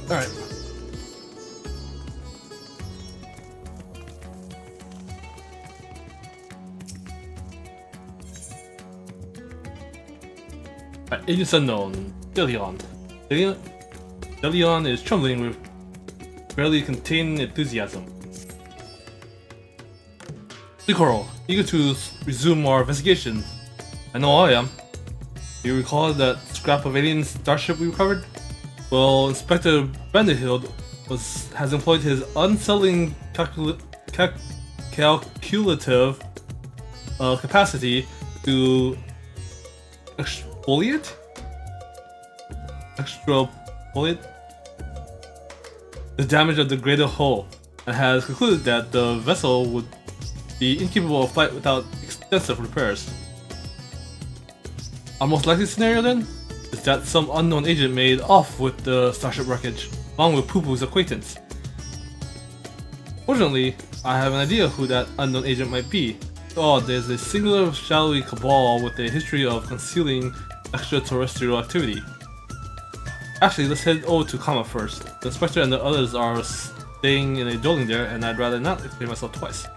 Alright. Agents Unknown, Hildibrand. Hildibrand is trembling with barely contained enthusiasm. Coral, eager to resume our investigation. I know I am. Do you recall that scrap of alien starship we recovered? Well, Inspector Vanderhilt has employed his unsettling calculative capacity to exfoliate the damage of the greater hull, and has concluded that the vessel would be incapable of flight without extensive repairs. Our most likely scenario then is that some unknown agent made off with the starship wreckage, along with Poo-Poo's acquaintance. Fortunately, I have an idea who that unknown agent might be. Oh, there's a singular shadowy cabal with a history of concealing extraterrestrial activity. Actually, let's head over to Kama first. The Inspector and the others are staying in a building there, and I'd rather not explain myself twice.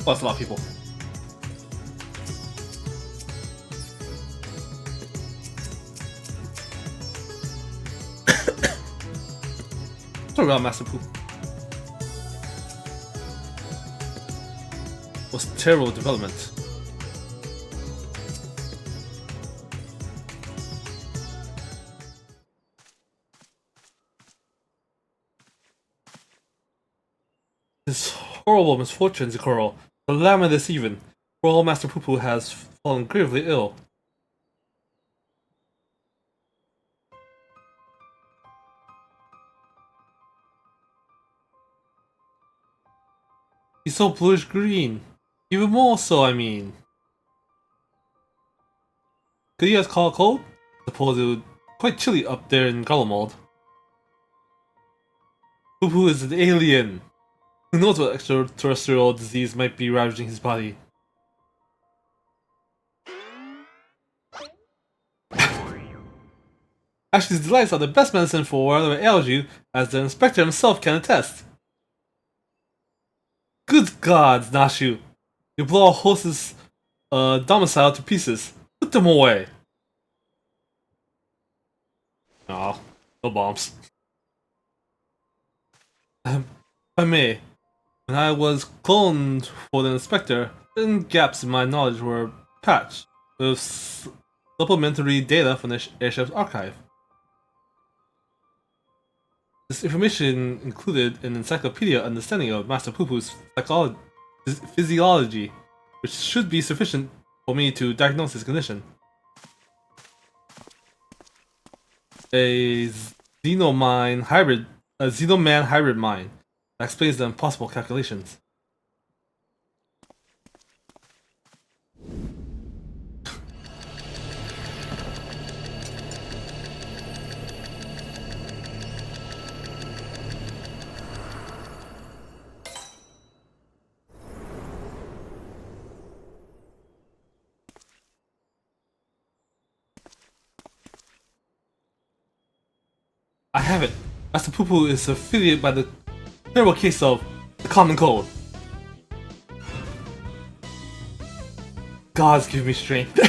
Oh, that's a lot of people. Sorry about Master Poo. Was terrible development. This horrible misfortune, Zikoro. Calamitous even. Royal Master Poo-Poo has fallen gravely ill. He's so bluish green. Even more so, I mean. Could you guys call it cold? Suppose it would be quite chilly up there in Garlemald. Poo-Poo is an alien. Who knows what extraterrestrial disease might be ravaging his body? Actually, his delights are the best medicine for whatever ails you, as the Inspector himself can attest. Good gods, Nashu! You blow our host's domicile to pieces. Put them away! Aw, no bombs. If I may, when I was cloned for the Inspector, certain gaps in my knowledge were patched with supplementary data from the airship's archive. This information included an encyclopedia understanding of Master Poo-Poo's physiology, which should be sufficient for me to diagnose his condition. A Xenoman hybrid mind that explains the impossible calculations. I have it. Master Poo-Poo is affiliated by the terrible case of the common cold. Gods give me strength.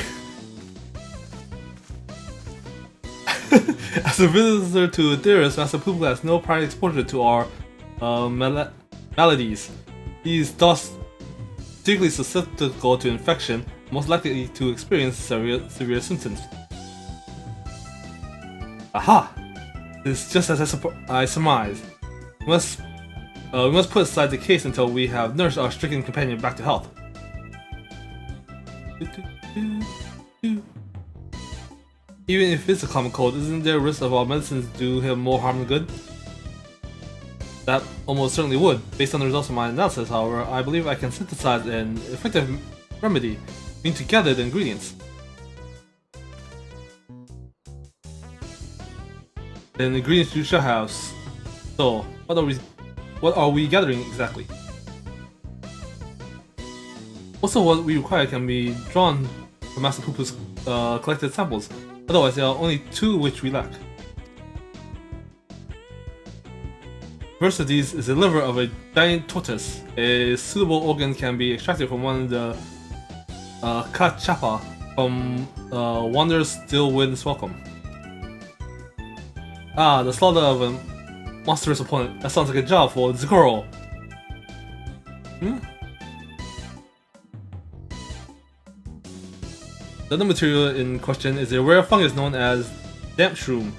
As a visitor to Etheirus, Master Poo-Poo has no prior exposure to our maladies. He is thus particularly susceptible to infection, most likely to experience severe symptoms. Aha! It's just as I surmised. We must put aside the case until we have nursed our stricken companion back to health. Even if it's a common cold, isn't there a risk of our medicines do him more harm than good? That almost certainly would. Based on the results of my analysis, however, I believe I can synthesize an effective remedy, being together the ingredients. The ingredients you shall have. So, what are we gathering exactly? Most of what we require can be drawn from Master Poo's collected samples. Otherwise, there are only two which we lack. First of these is the liver of a giant tortoise. A suitable organ can be extracted from one of the Kachapa from Wanderer's Still Winds Welcome. Ah, the slaughter of a monstrous opponent. That sounds like a job for Zagoro. The other material in question is a rare fungus known as damp shroom.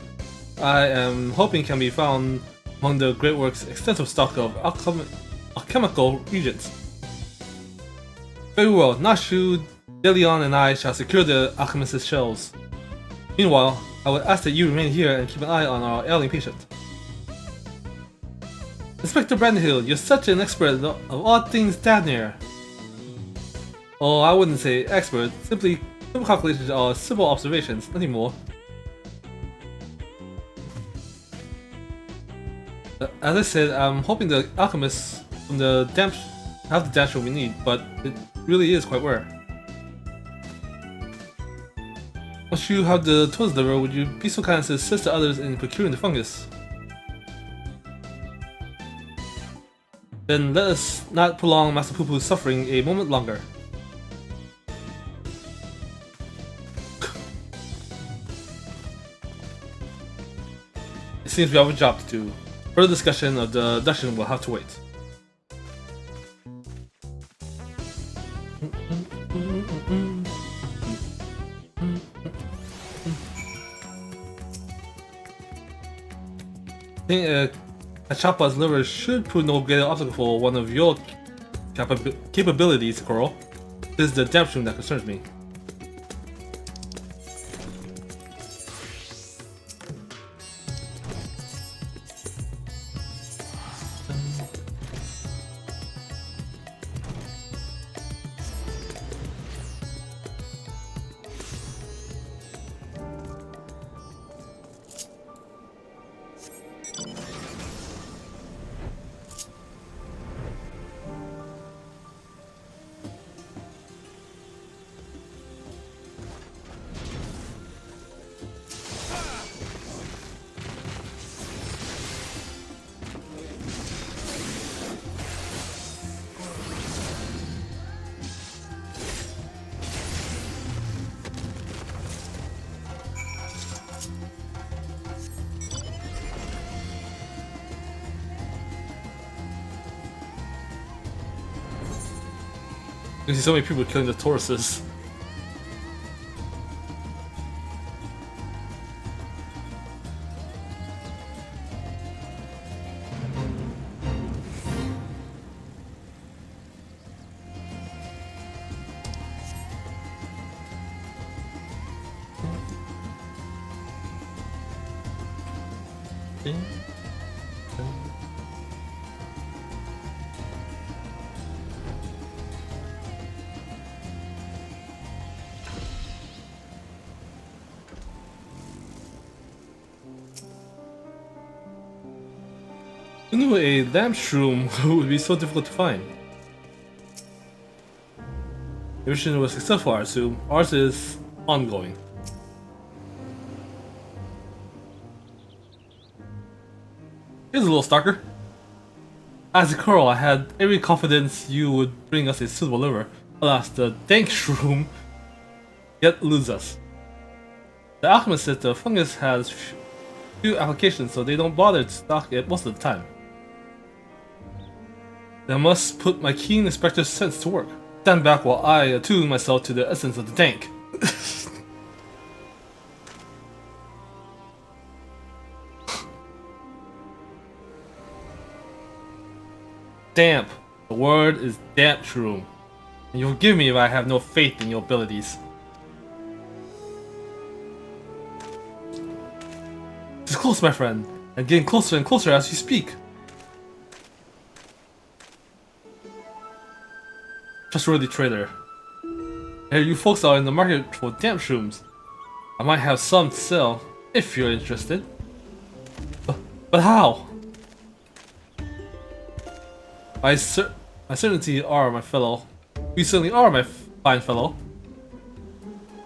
I am hoping can be found among the Great Works' extensive stock of alchemical reagents. Very well, Nashu, Delion, and I shall secure the alchemist's shelves. Meanwhile, I would ask that you remain here and keep an eye on our ailing patient. Inspector Brandhill, you're such an expert of all things Dadnir. Oh, I wouldn't say expert, simply simple calculations or simple observations, nothing more. As I said, I'm hoping the alchemists from the have the damp shroom we need, but it really is quite rare. Once you have the tortoise liver, would you be so kind as to assist the others in procuring the fungus? Then let us not prolong Master Poo's suffering a moment longer. It seems we have a job to do. Further discussion of the abduction will have to wait. I think Kachapa's liver should prove no greater obstacle for one of your capabilities, Coral. This is the damp shroom that concerns me. You see so many people killing the Tauruses. Who knew a damp shroom would be so difficult to find? The mission was successful, I assume. Ours is ongoing. Here's a little stalker. As a Coral, I had every confidence you would bring us a suitable liver. Alas, the dank shroom yet eludes us. The alchemist says the fungus has few applications, so they don't bother to stock it most of the time. I must put my keen inspector's sense to work. Stand back while I attune myself to the essence of the dank. Damp. The word is damp shroom. And you'll forgive me if I have no faith in your abilities. It's close, my friend, and getting closer and closer as you speak. trustworthy trader. Here you folks are in the market for damp shrooms. I might have some to sell, if you're interested. But how? I certainty are, my fellow. You certainly are, my fine fellow.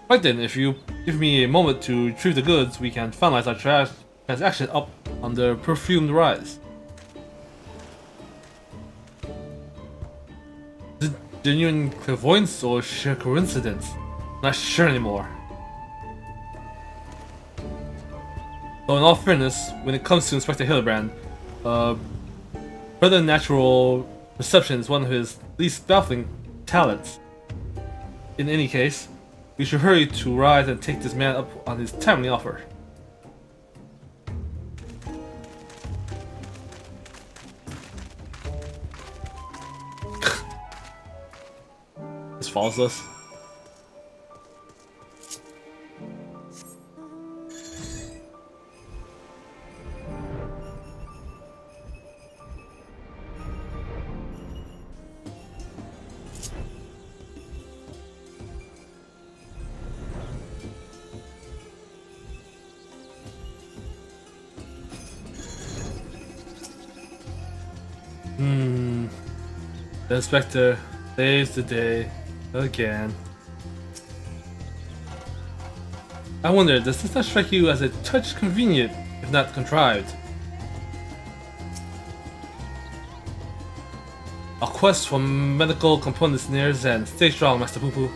Right then, if you give me a moment to retrieve the goods, we can finalize our transaction up on the perfumed rise. Is it genuine clairvoyance or sheer coincidence? Not sure anymore. Though in all fairness, when it comes to Inspector Hildibrand, preternatural perception is one of his least baffling talents. In any case, we should hurry to rise and take this man up on his timely offer. Just follows us. The inspector saves the day again. I wonder, does this not strike you as a touch convenient, if not contrived? A quest for medical components nears end. Stay strong, Master Poo Poo.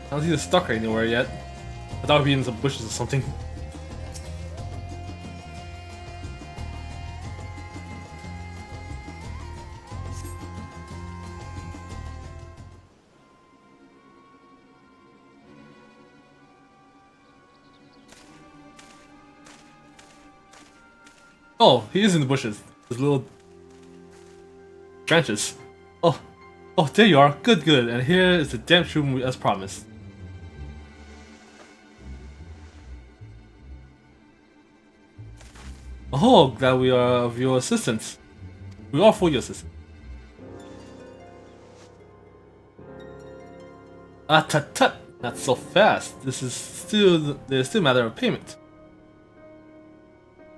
I don't see the stalker anywhere yet. I thought he'd be in some bushes or something. Oh, he is in the bushes. Those little branches. Oh, there you are. Good. And here is the damn shroom as promised. Oh, glad we are of your assistance. We are for your assistance. Ah, tut, not so fast. There's still a matter of payment.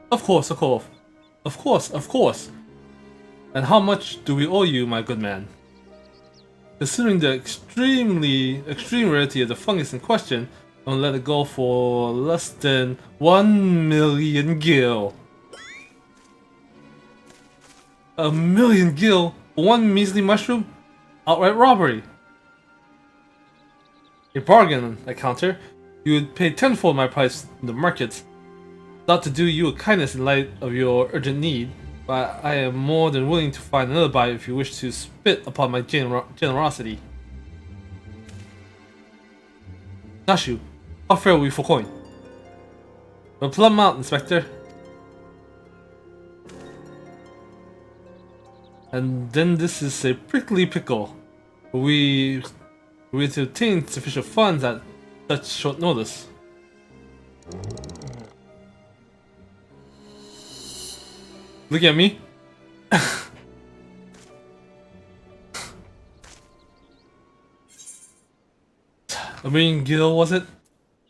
Of course. And how much do we owe you, my good man? Considering the extreme rarity of the fungus in question, I'll let it go for less than 1 million gil. 1 million gil for one measly mushroom? Outright robbery. A bargain, I counter. You would pay tenfold my price in the markets. Not to do you a kindness in light of your urgent need, but I am more than willing to find another buyer if you wish to spit upon my generosity. Nashu, how fair are we for coin? A plum out, Inspector. And then this is a prickly pickle. We to obtain sufficient funds at such short notice. Look at me. I mean, Gil, was it?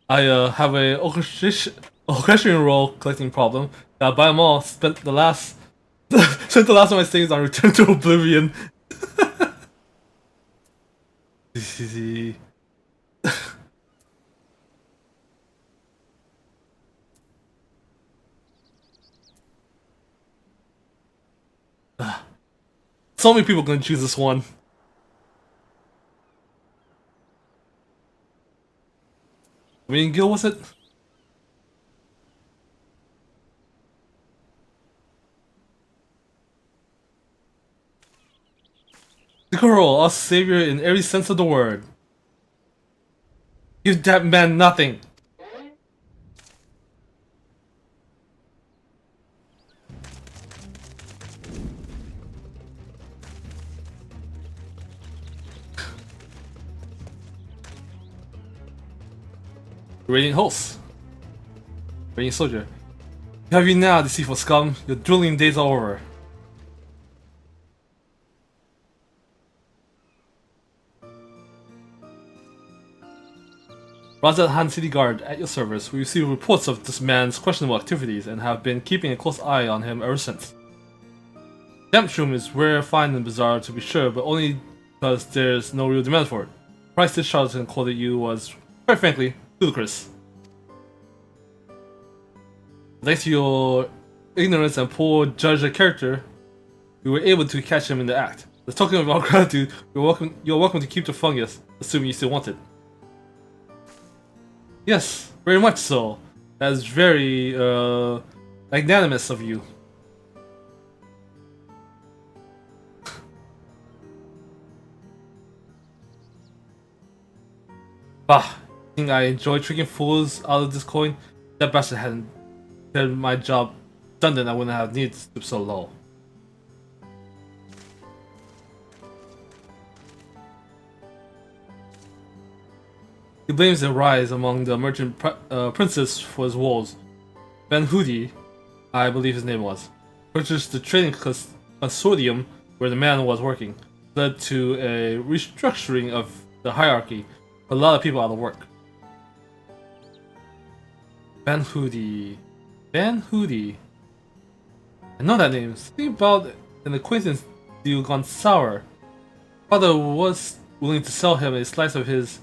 I have a orchestration role collecting problem. Gotta buy them all. Spent the last of my savings on Return to Oblivion. So many people gonna choose this one. I mean, Gil, was it? The girl, our savior in every sense of the word. Give that man nothing. Radiant host. Radiant soldier. Have you now, deceitful scum? Your dueling days are over. Raza Han City Guard, at your service. We receive reports of this man's questionable activities and have been keeping a close eye on him ever since. Damp shroom is rare, fine, and bizarre to be sure, but only because there's no real demand for it. The price this charlatan quoted you was, quite frankly, ludicrous. Thanks to your ignorance and poor judge of character, we were able to catch him in the act. As token of our gratitude, you're welcome to keep the fungus, assuming you still want it. Yes, very much so. That is very, magnanimous of you. Bah, think I enjoy tricking fools out of this coin? That bastard hadn't done my job done, then I wouldn't have needed to stoop so low. He blames the rise among the merchant princes for his woes. Van Hoody, I believe his name was, purchased the trading consortium where the man was working, led to a restructuring of the hierarchy, a lot of people out of work. Van Hoody. Van Hoody. I know that name. Something about an acquaintance deal gone sour. Father was willing to sell him a slice of his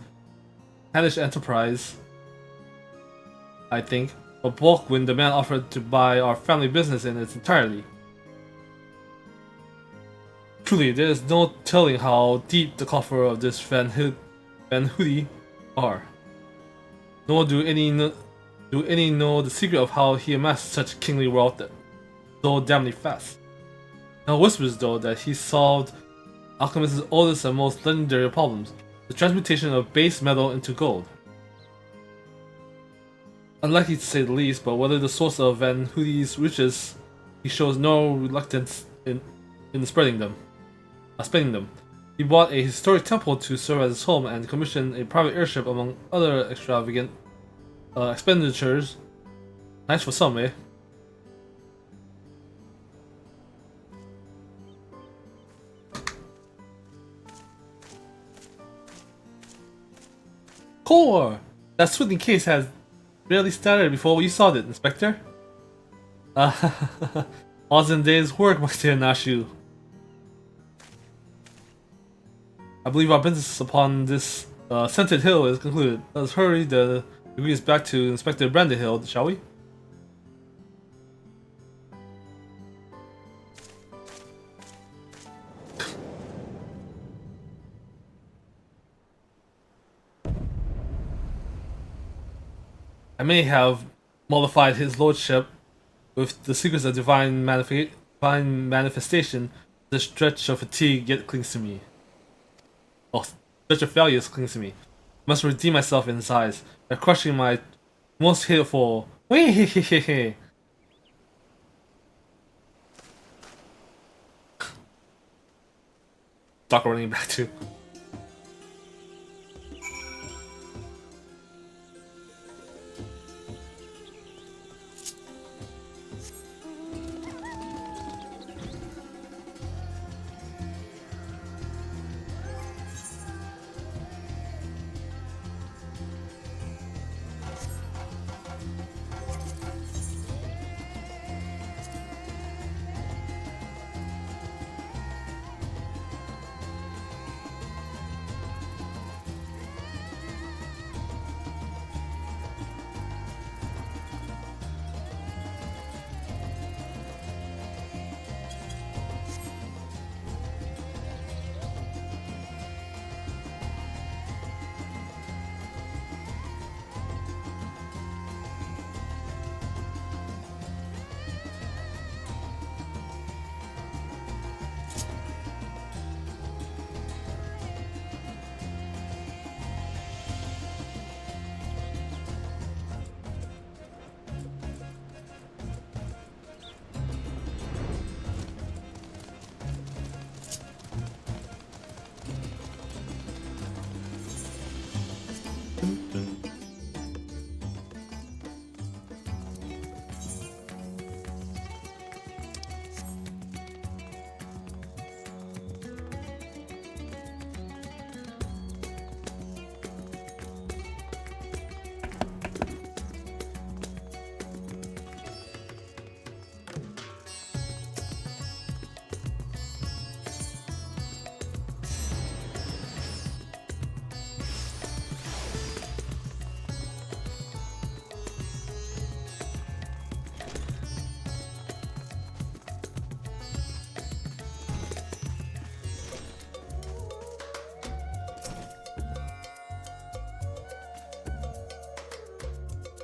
hellish enterprise, I think, but bulk when the man offered to buy our family business in its entirety. Truly, there is no telling how deep the coffer of this Van Hoody are. Nor do any know the secret of how he amassed such kingly wealth so damnably fast. Now whispers, though, that he solved alchemist's oldest and most legendary problems, the transmutation of base metal into gold. Unlikely to say the least, but whether the source of Van Hoody's riches, he shows no reluctance in spending them. He bought a historic temple to serve as his home and commissioned a private airship among other extravagant expenditures. Nice for some, eh? Core! That swinging case has barely started before we saw it, Inspector. All's in day's work, my dear Nashu. I believe our business upon this scented hill is concluded. Let's hurry the degrees back to Inspector Brandenhill, shall we? I may have mollified his lordship with the secrets of divine manifestation. The stretch of fatigue yet clings to me. Oh, stretch of failures clings to me. I must redeem myself in his eyes by crushing my most hateful. Start running back to.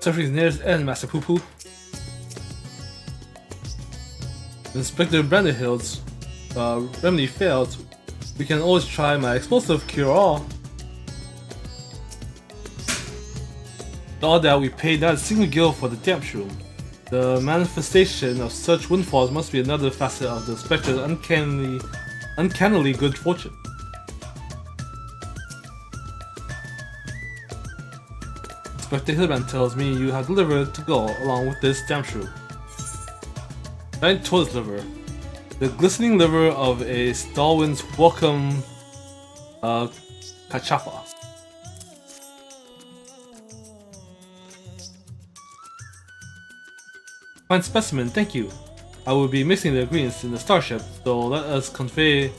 Suffering's nearest end, Master Poo Poo. Inspector Branderhild's remedy failed. We can always try my explosive cure-all. All that we paid not a single gil for the damp shroom. The manifestation of such windfalls must be another facet of the Spectre's uncannily good fortune. Inspector Hildibrand tells me you have delivered to go along with this damp shroom. Giant tortoise liver. The glistening liver of a Stalwyn's welcome cachafa. Fine specimen, thank you. I will be mixing the ingredients in the starship, so let us convey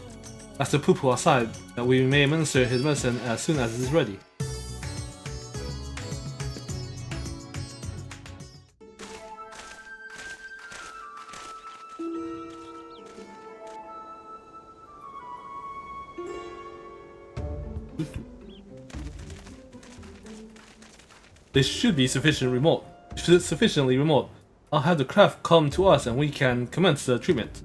Master Poo Poo outside, that we may administer his medicine as soon as it is ready. They should be sufficiently remote. I'll have the craft come to us and we can commence the treatment.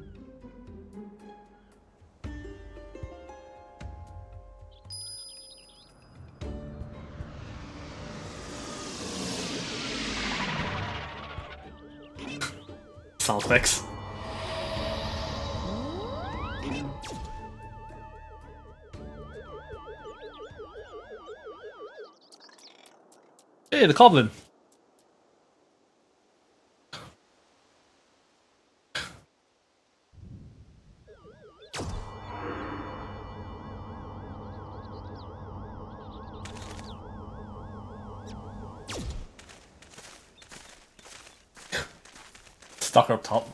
Sound effects. Hey, the goblin! Stalker up top.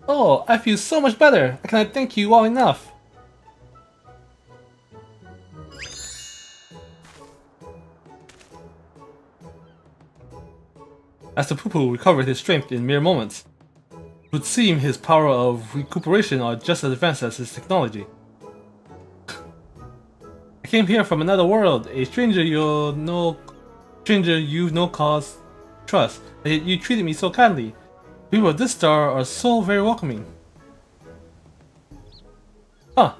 Oh, I feel so much better! I cannot thank you all enough! As the Poo Poo recovered his strength in mere moments, it would seem his power of recuperation are just as advanced as his technology. I came here from another world, a stranger you've no cause trust, and yet you treated me so kindly. People of this star are so very welcoming. Ah,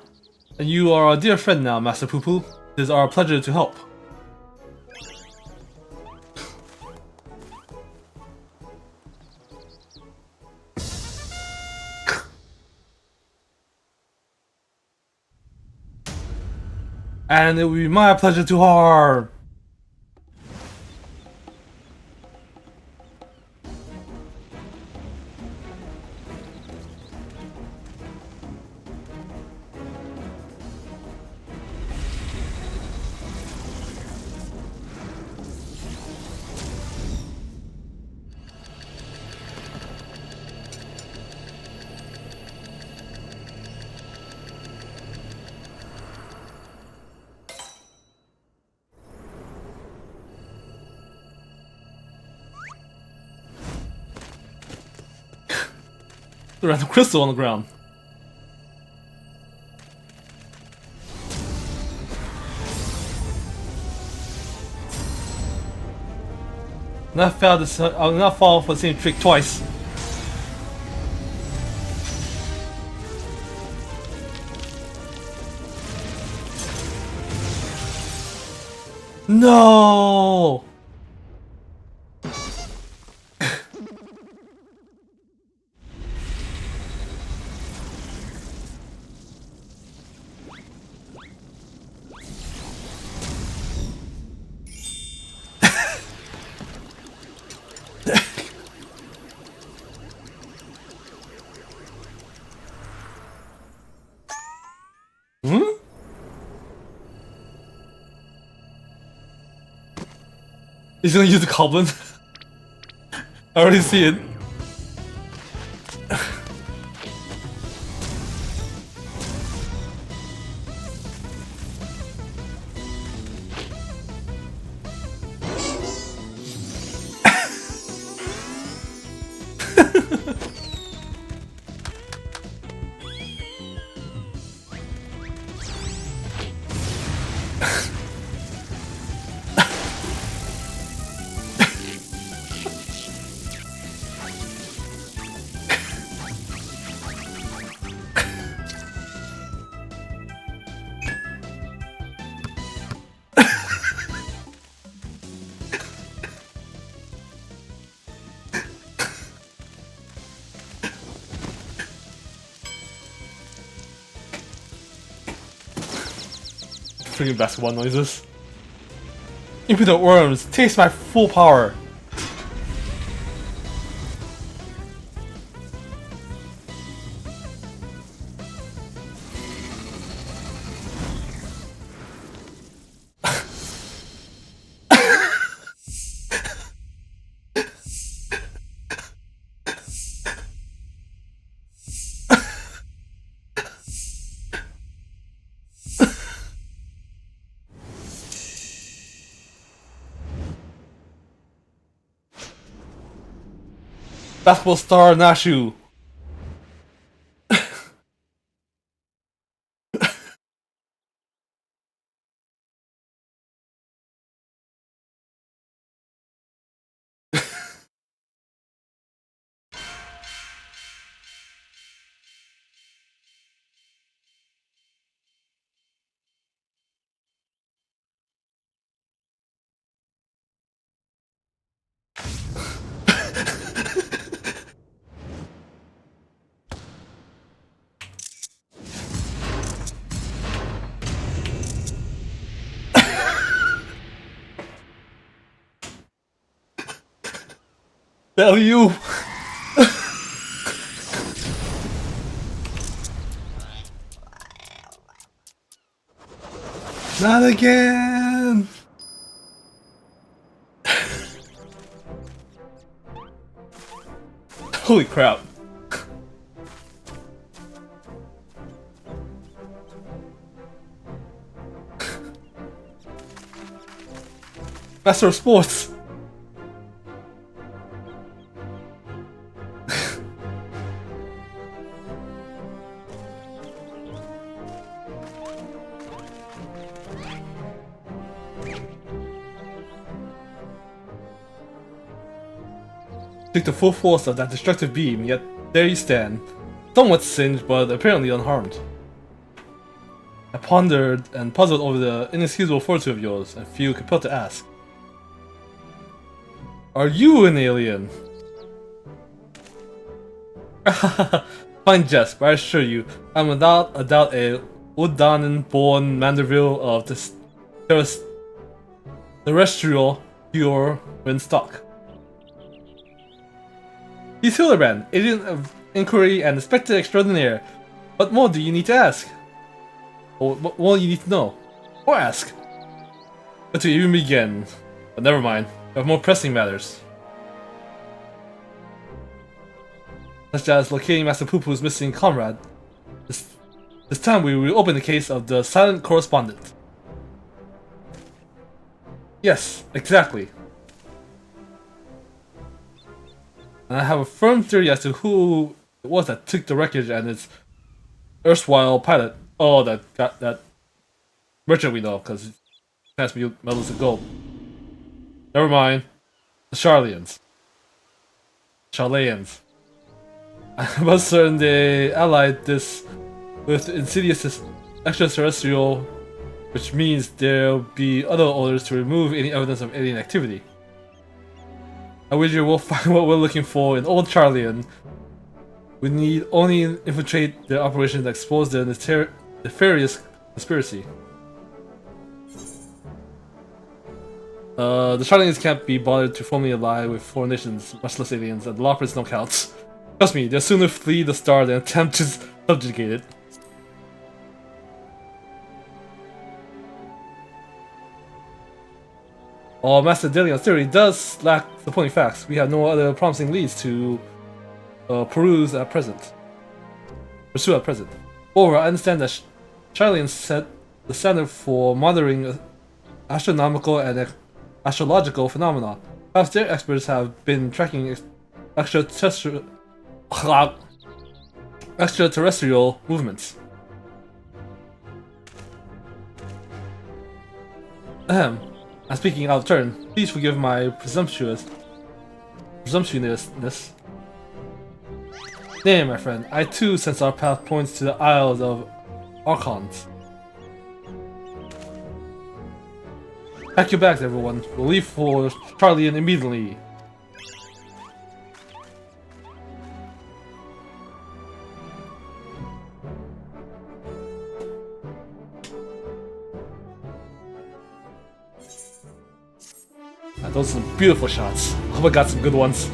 and you are our dear friend now, Master Poo Poo. It is our pleasure to help. And it will be my pleasure to harm. The random crystal on the ground. I'll not fall for the same trick twice. No! Hmm? He's gonna use the goblin. I already see it. Swinging basketball noises. Impudent worms, taste my full power! Basketball star Nashu! Tell you! Not again! Holy crap. Master of Sports! Took the full force of that destructive beam, yet there you stand, somewhat singed but apparently unharmed. I pondered and puzzled over the inexcusable fortitude of yours, and feel compelled to ask. Are you an alien? Fine jest, but I assure you, I'm without a doubt a Udanan-born Manderville of this terrestrial pure when stock. He's Hildibrand, agent of inquiry and inspector extraordinaire. What more do you need to ask? Or what more you need to know? Or ask? But to even begin. But never mind, I have more pressing matters. Such as locating Master Poo-Poo's missing comrade. This time we will open the case of the silent correspondent. Yes, exactly. And I have a firm theory as to who it was that took the wreckage and its erstwhile pilot. Oh, that merchant we know, because it has to be medals of gold. Never mind. The Charlians. I'm almost certain they allied this with insidious extraterrestrial, which means there'll be other orders to remove any evidence of alien activity. I wager we'll find what we're looking for in Old Charlian. We need only infiltrate their operation to expose their nefarious conspiracy. The Charlians can't be bothered to formally ally with foreign nations, much less aliens, and the Loppers no counts. Trust me, they'll sooner flee the star than attempt to subjugate it. While Master Delion's theory does lack supporting facts, we have no other promising leads to pursue at present. Moreover, I understand that Charlians set the standard for monitoring astronomical and astrological phenomena. Perhaps their experts have been tracking extraterrestrial movements. Ahem. I'm speaking out of turn. Please forgive my presumptuousness. Nay, my friend, I too sense our path points to the Isles of Archons. Pack your bags, everyone. We'll leave for Charlian immediately. Those are some beautiful shots. Hope I got some good ones.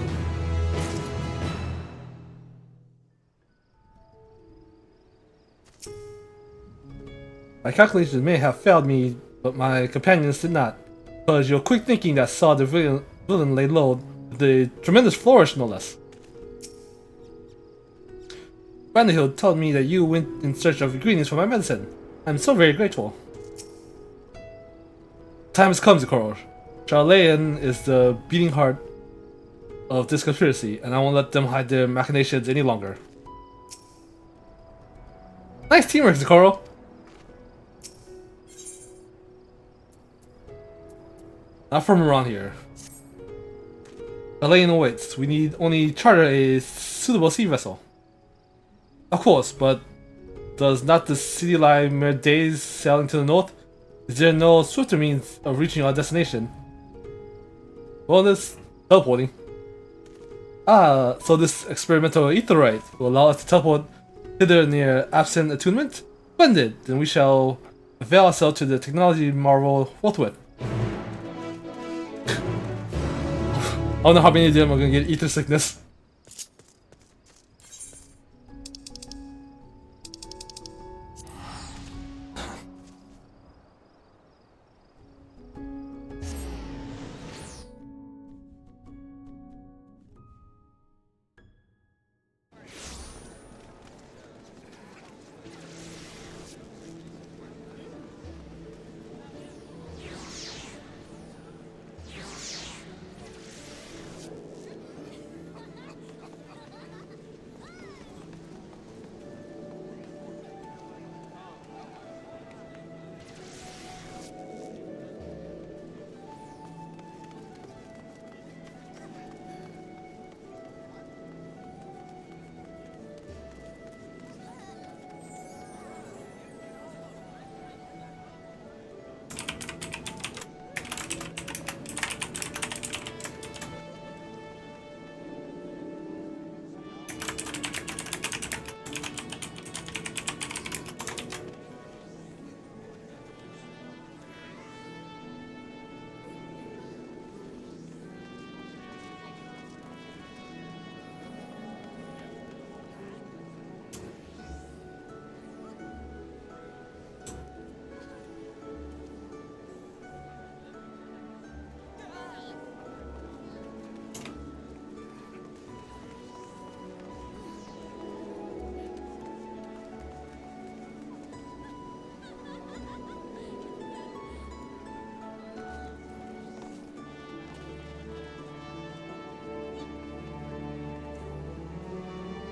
My calculations may have failed me, but my companions did not. Because your quick thinking that saw the villain lay low, the tremendous flourish, no less. Vanderhill told me that you went in search of ingredients for my medicine. I'm so very grateful. Time has come, Zikoro. Charlatan is the beating heart of this conspiracy, and I won't let them hide their machinations any longer. Nice teamwork, Zikoro! Not from around here. Charlatan awaits. We need only charter a suitable sea vessel. Of course, but does not the city lie mere days sailing to the north? Is there no swifter means of reaching our destination? Well, this teleporting. Ah, so this experimental aetherite will allow us to teleport hither near absent attunement? Splendid! Then we shall avail ourselves to the technology marvel forthwith. I don't know how many of them are gonna get ether sickness.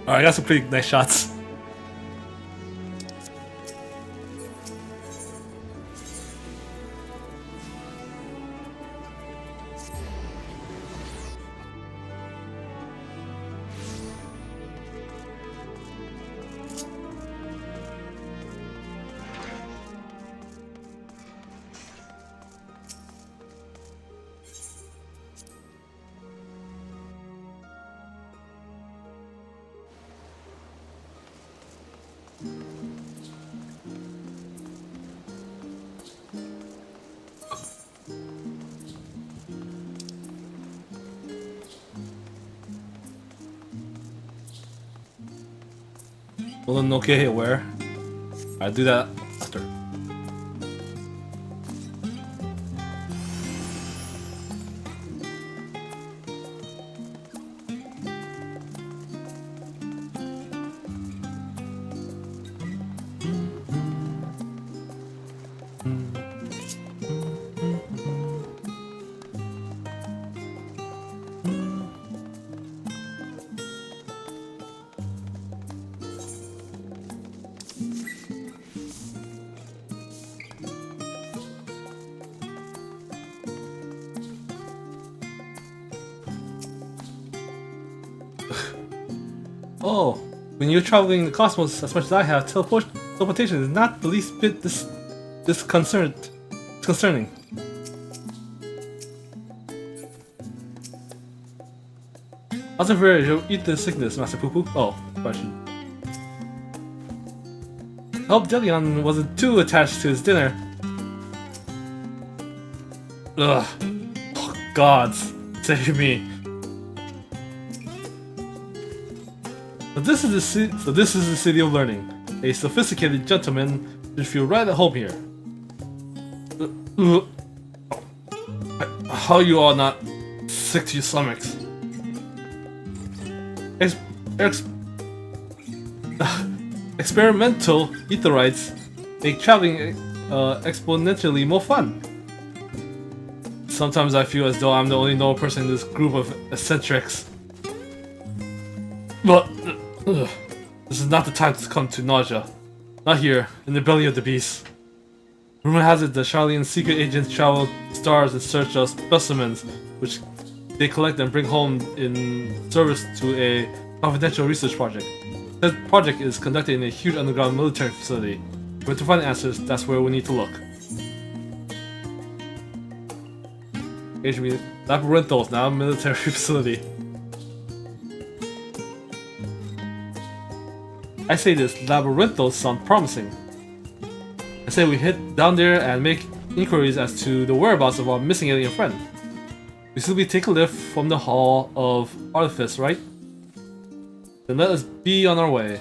Alright, I got some pretty nice shots. Well, then, okay, where? I'll do that after. Oh, when you're traveling the cosmos as much as I have, teleportation is not the least bit concerning. How's it for you eat the sickness, Master Poo Poo? Oh, question. I hope Delion wasn't too attached to his dinner. Ugh. Gods, save me. So this is the city of learning. A sophisticated gentleman should feel right at home here. How you all not sick to your stomachs? Experimental etherites make traveling exponentially more fun. Sometimes I feel as though I'm the only normal person in this group of eccentrics. But this is not the time to come to nausea. Not here, in the belly of the beast. Rumor has it that Charlene's secret agents travel stars in search of specimens, which they collect and bring home in service to a confidential research project. That project is conducted in a huge underground military facility. But to find answers, that's where we need to look. HB Labyrinthos, now military facility. I say this Labyrinthos sound promising. I say we head down there and make inquiries as to the whereabouts of our missing alien friend. We still be take a lift from the Hall of Artifice, right? Then let us be on our way.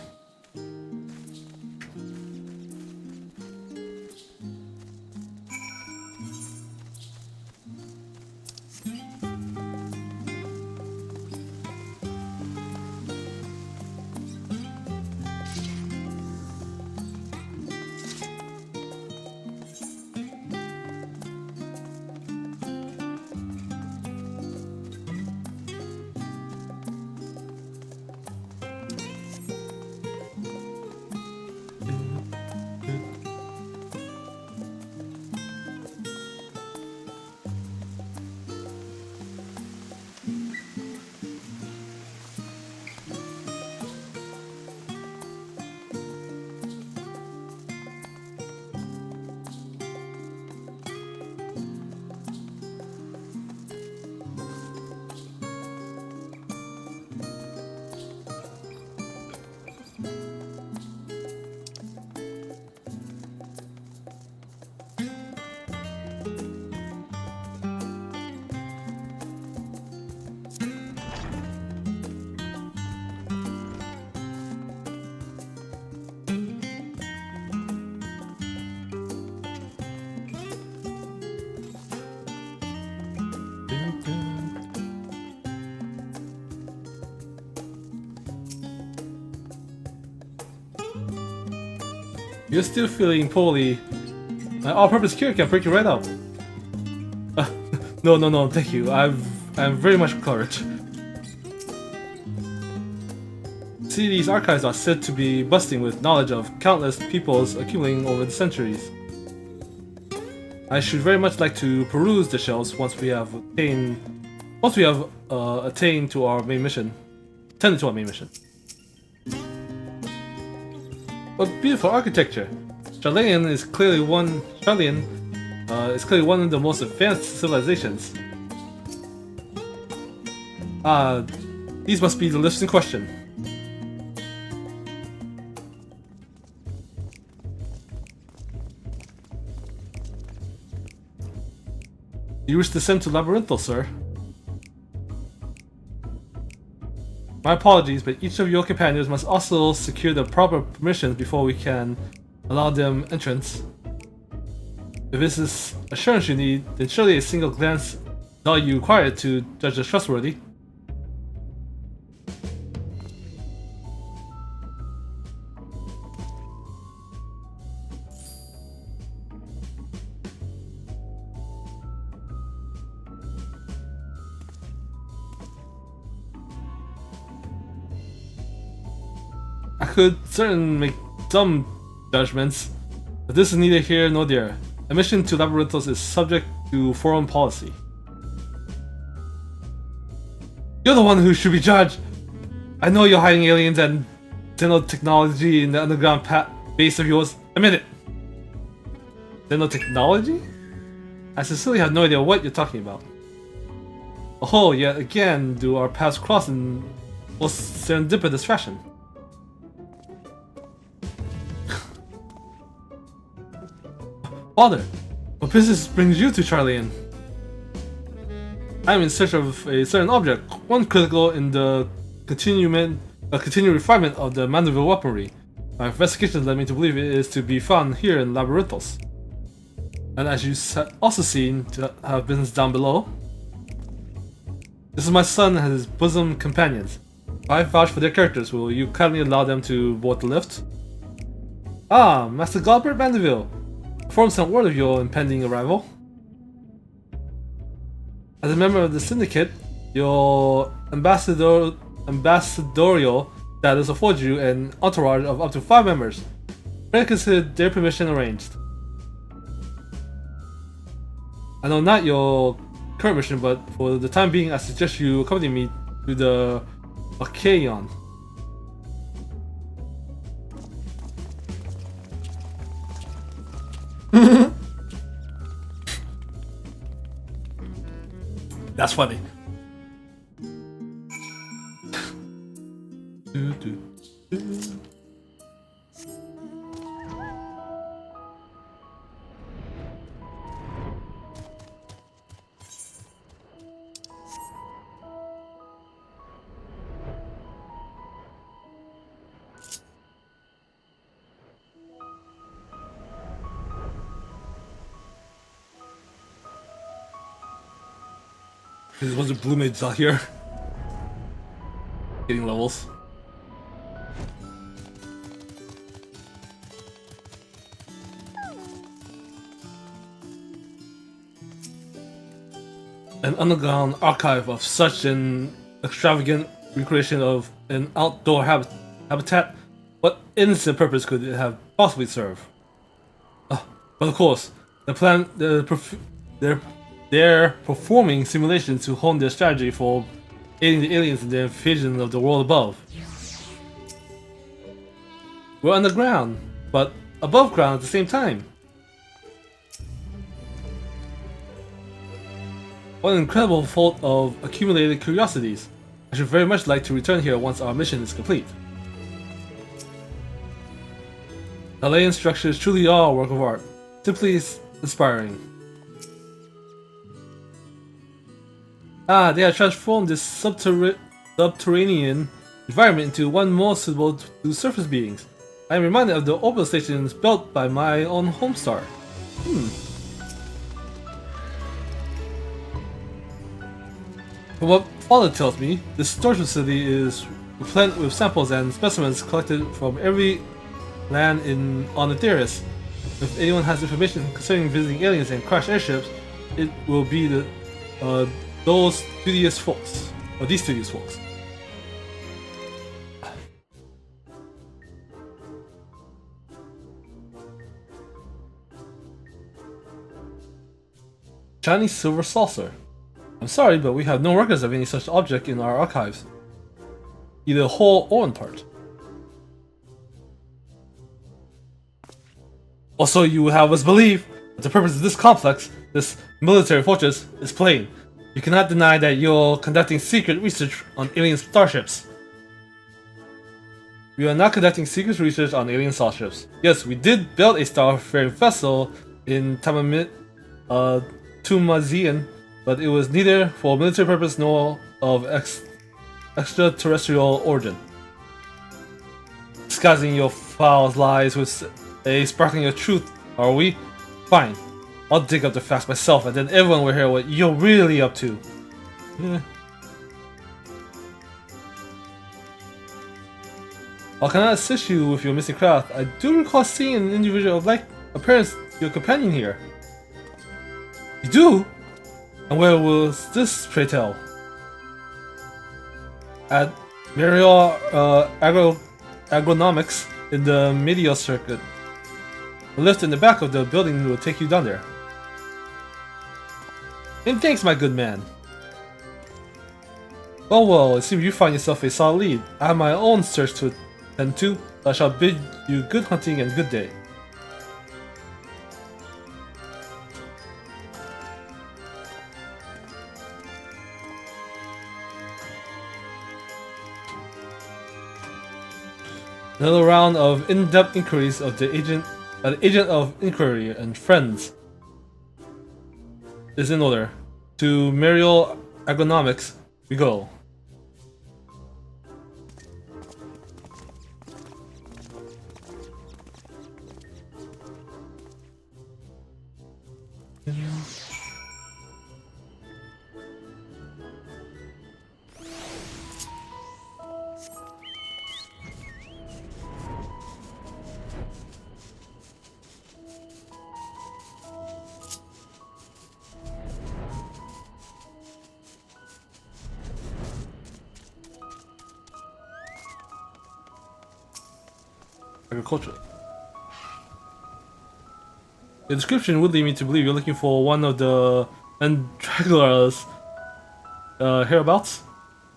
You're still feeling poorly. My all-purpose cure can break you right up. No, thank you. I'm very much encouraged. See, these archives are said to be busting with knowledge of countless peoples accumulating over the centuries. I should very much like to peruse the shelves once we have attained to our main mission. Tended to our main mission. What beautiful architecture! Charlean is clearly one of the most advanced civilizations. These must be the lifts in question. You wish to send to Labyrinthos, sir? My apologies, but each of your companions must also secure the proper permissions before we can allow them entrance. If this is assurance you need, then surely a single glance is all you require to judge us trustworthy. I could certainly make some judgments, but this is neither here nor there. Admission to Labyrinthos is subject to foreign policy. You're the one who should be judged! I know you're hiding aliens and technology in the underground base of yours. Admit it! Technology? I sincerely have no idea what you're talking about. Oh, yet again do our paths cross in most serendipitous fashion. Father, what business brings you to Charlean? I'm in search of a certain object, one critical in the continued refinement of the Mandeville weaponry. My investigations led me to believe it is to be found here in Labyrinthos. And as you also seen to have business down below, this is my son and his bosom companions. I vouch for their characters. Will you kindly allow them to board the lift? Ah, Master Galbert Mandeville. Inform some word of your impending arrival. As a member of the syndicate, your ambassadorial status affords you an entourage of up to 5 members. Pray consider their permission arranged. I know not your current mission, but for the time being, I suggest you accompany me to the Archaeon. That's funny. There's a bunch of blue maids out here. Getting levels. An underground archive of such an extravagant recreation of an outdoor habitat. What innocent purpose could it have possibly served? But of course, they're performing simulations to hone their strategy for aiding the aliens in their invasion of the world above. We're underground, but above ground at the same time. What an incredible vault of accumulated curiosities. I should very much like to return here once our mission is complete. Alien structures truly are a work of art. Simply inspiring. Ah, they have transformed this subterranean environment into one more suitable to surface beings. I am reminded of the orbital stations built by my own home star. From what Father tells me, this storage facility is replete with samples and specimens collected from every land on Ethereus. If anyone has information concerning visiting aliens and crashed airships, it will be these studious folks. Chinese silver saucer. I'm sorry, but we have no records of any such object in our archives, either whole or in part. Also, you would have us believe that the purpose of this complex, this military fortress, is plain. You cannot deny that you're conducting secret research on alien starships. We are not conducting secret research on alien starships. Yes, we did build a starfaring vessel in Tumazian, but it was neither for military purpose nor of extraterrestrial origin. Disguising your foul lies with a sparkling of truth, are we? Fine. I'll dig up the facts myself and then everyone will hear what you're really up to. How can I assist you with your missing craft? I do recall seeing an individual of like appearance your companion here. You do? And where was this, pray tell? At Mariel Agronomics in the Meteor Circuit. The lift in the back of the building will take you down there. And thanks, my good man. Well, it seems you find yourself a solid lead. I have my own search to attend to, so I shall bid you good hunting and good day. Another round of in-depth inquiries of the agent of inquiry and friends is in order. To Mariel Agronomics, we go. Agriculture. The description would lead me to believe you're looking for one of the Andragola's hereabouts.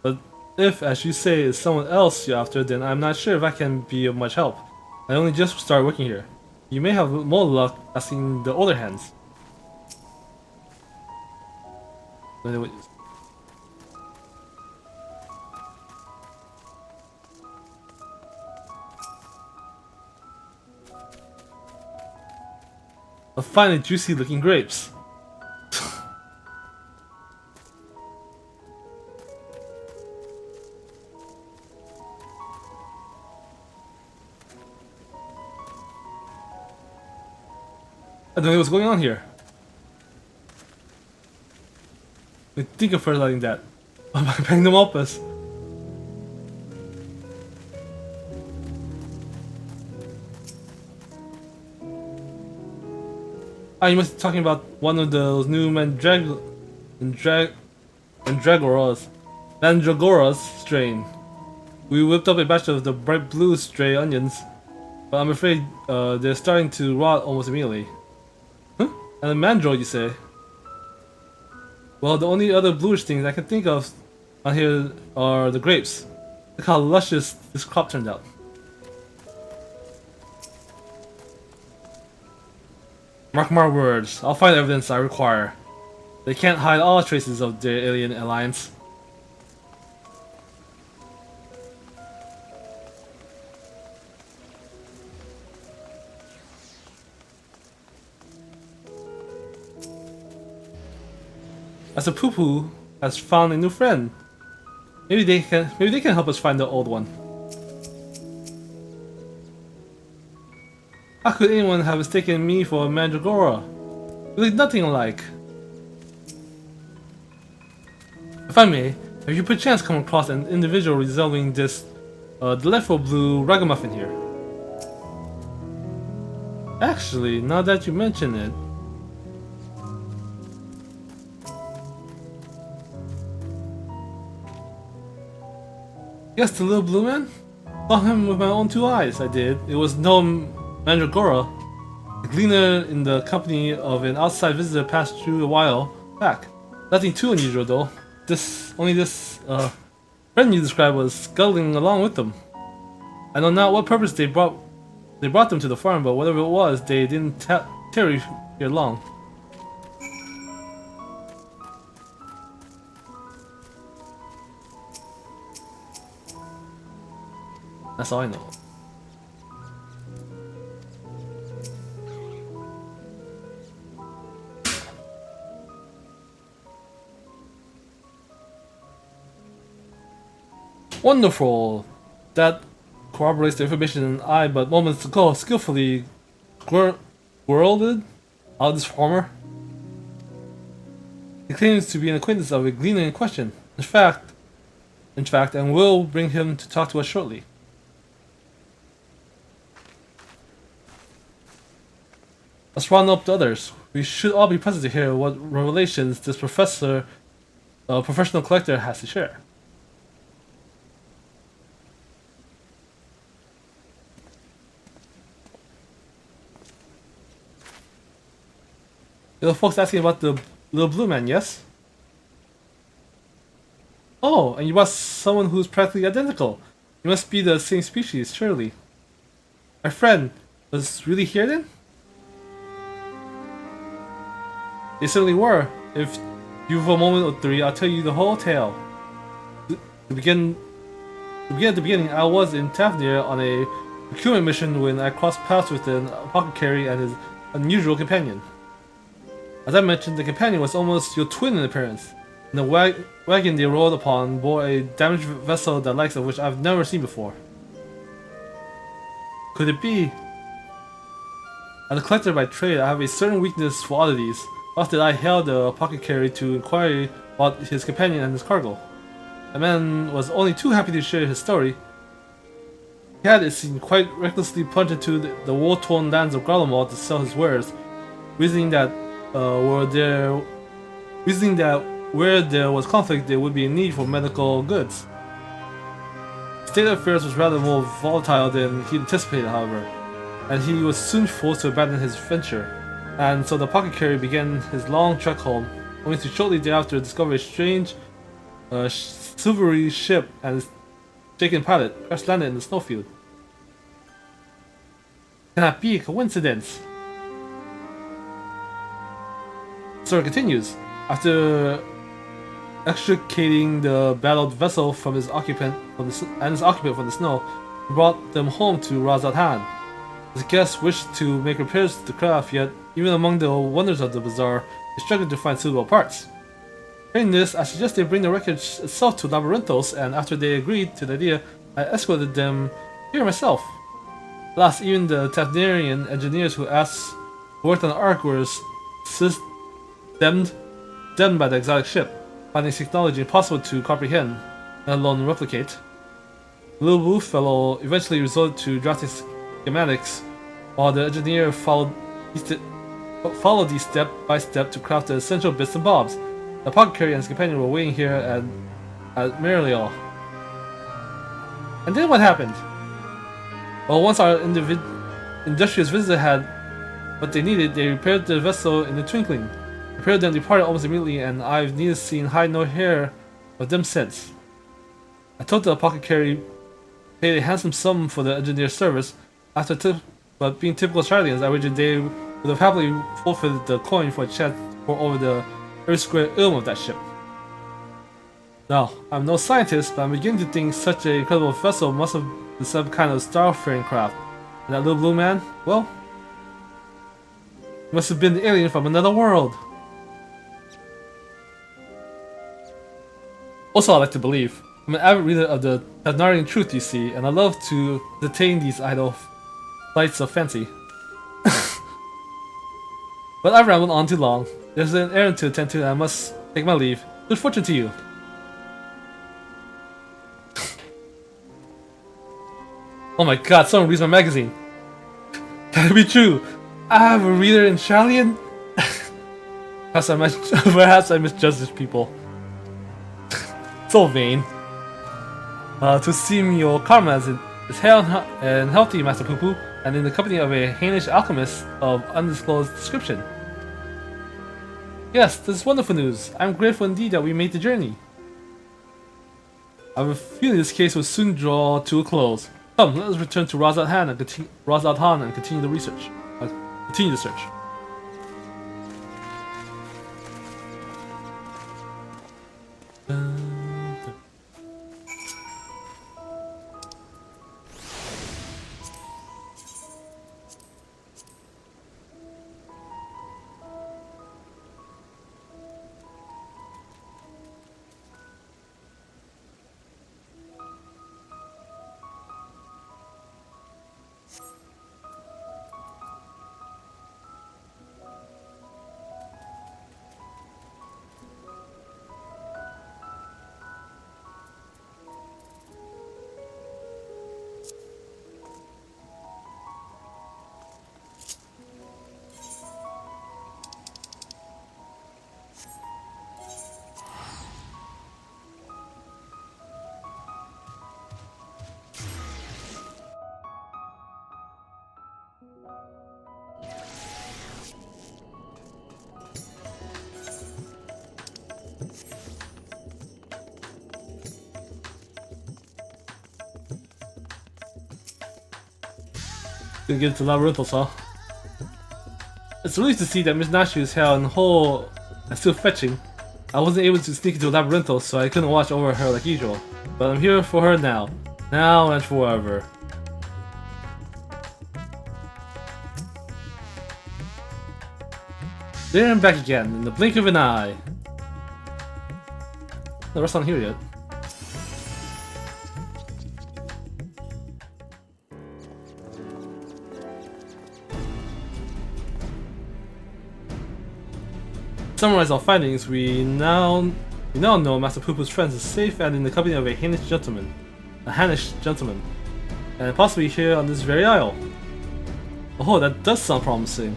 But if, as you say, it's someone else you're after, then I'm not sure if I can be of much help. I only just started working here. You may have more luck asking the older hands. Finely juicy looking grapes. I don't know what's going on here. I think of fertilizing that. Magnum opus. Ah, you must be talking about one of those new Mandragoras strain. We whipped up a batch of the bright blue stray onions, but I'm afraid they're starting to rot almost immediately. Huh? And a mandrel, you say? Well, the only other bluish things I can think of on here are the grapes. Look how luscious this crop turned out. Mark my words, I'll find the evidence I require. They can't hide all traces of their alien alliance. As a poo-poo has found a new friend. Maybe they can help us find the old one. How could anyone have mistaken me for a Mandragora? We look nothing alike. If I may, have you perchance come across an individual resembling this delightful blue ragamuffin here? Actually, now that you mention it, yes, the little blue man? Saw him with my own two eyes, I did. It was no Mandragora. A gleaner in the company of an outside visitor passed through a while back. Nothing too unusual though. This friend you described was scuttling along with them. I know not what purpose they brought them to the farm, but whatever it was, they didn't tarry here long. That's all I know. Wonderful! That corroborates the information I but moments ago skillfully whirled out of this farmer. He claims to be an acquaintance of a gleaner in question. In fact, and we'll bring him to talk to us shortly. Let's round up the others. We should all be present to hear what revelations this professional collector has to share. You're the folks asking about the little blue man, yes? Oh, and you brought someone who's practically identical. You must be the same species, surely. My friend was really here then? They certainly were. If you have a moment or three, I'll tell you the whole tale. To begin at the beginning, I was in Tafnir on a procurement mission when I crossed paths with an apothecary and his unusual companion. As I mentioned, the companion was almost your twin in appearance. In the wagon they rode upon bore a damaged vessel the likes of which I've never seen before. Could it be? As a collector by trade, I have a certain weakness for oddities. Thus did I hail the apothecary to inquire about his companion and his cargo. The man was only too happy to share his story. He had, it seemed, quite recklessly plunged into the war-torn lands of Garlemald to sell his wares, reasoning that where there was conflict, there would be a need for medical goods. The state of affairs was rather more volatile than he anticipated, however, and he was soon forced to abandon his venture. And so the apothecary began his long trek home, only to shortly thereafter discover a strange, silvery ship and its shaken pilot crash landed in the snowfield. Can that be a coincidence? The story continues. After extricating the battled vessel from his occupant from the snow, he brought them home to Razat Han. His guests wished to make repairs to the craft, yet even among the wonders of the bazaar, they struggled to find suitable parts. Hearing this, I suggested they bring the wreckage itself to Labyrinthos, and after they agreed to the idea, I escorted them here myself. Alas, even the Tathnarian engineers who worked on the Ark were demmed by the exotic ship, finding this technology impossible to comprehend, let alone replicate. The little blue fellow eventually resorted to drafting schematics, while the engineer followed these step by step to craft the essential bits and bobs. The apothecary and his companion were waiting here at Merlial. And then what happened? Well, once our industrious visitor had what they needed, they repaired the vessel in a twinkling. The pair of them departed almost immediately, and I've neither seen hide nor hair of them since. I told the apothecary paid a handsome sum for the engineer's service. But being typical Charlians, I wagered they would have happily forfeited the coin for a chance to pour over the every square ilm of that ship. Now, I'm no scientist, but I'm beginning to think such an incredible vessel must have been some kind of starfaring craft. And that little blue man, well, he must have been an alien from another world. Also, I like to believe. I'm an avid reader of the Tathnarian truth, you see, and I love to detain these idle flights of fancy. But I've rambled on too long. There's an errand to attend to and I must take my leave. Good fortune to you. Oh my god, someone reads my magazine. Can it be true? I have a reader in Charlian? Perhaps I misjudged these people. So vain. To seem your comrades is hale and healthy, Master Poo-Poo, and in the company of a Hainish alchemist of undisclosed description. Yes, this is wonderful news. I'm grateful indeed that we made the journey. I have a feeling this case will soon draw to a close. Come, let us return to Razat Han and continue the research. Continue the search. Gonna get into Labyrinthos, huh? It's a relief to see that Miss Nashu is held and whole and still fetching. I wasn't able to sneak into Labyrinthos, so I couldn't watch over her like usual. But I'm here for her now. Now and forever. There and back again, in the blink of an eye. The rest aren't here yet. To summarize our findings, we now know Master Poo-Poo's friends is safe and in the company of a Hanish gentleman, and possibly here on this very isle. Oh, that does sound promising.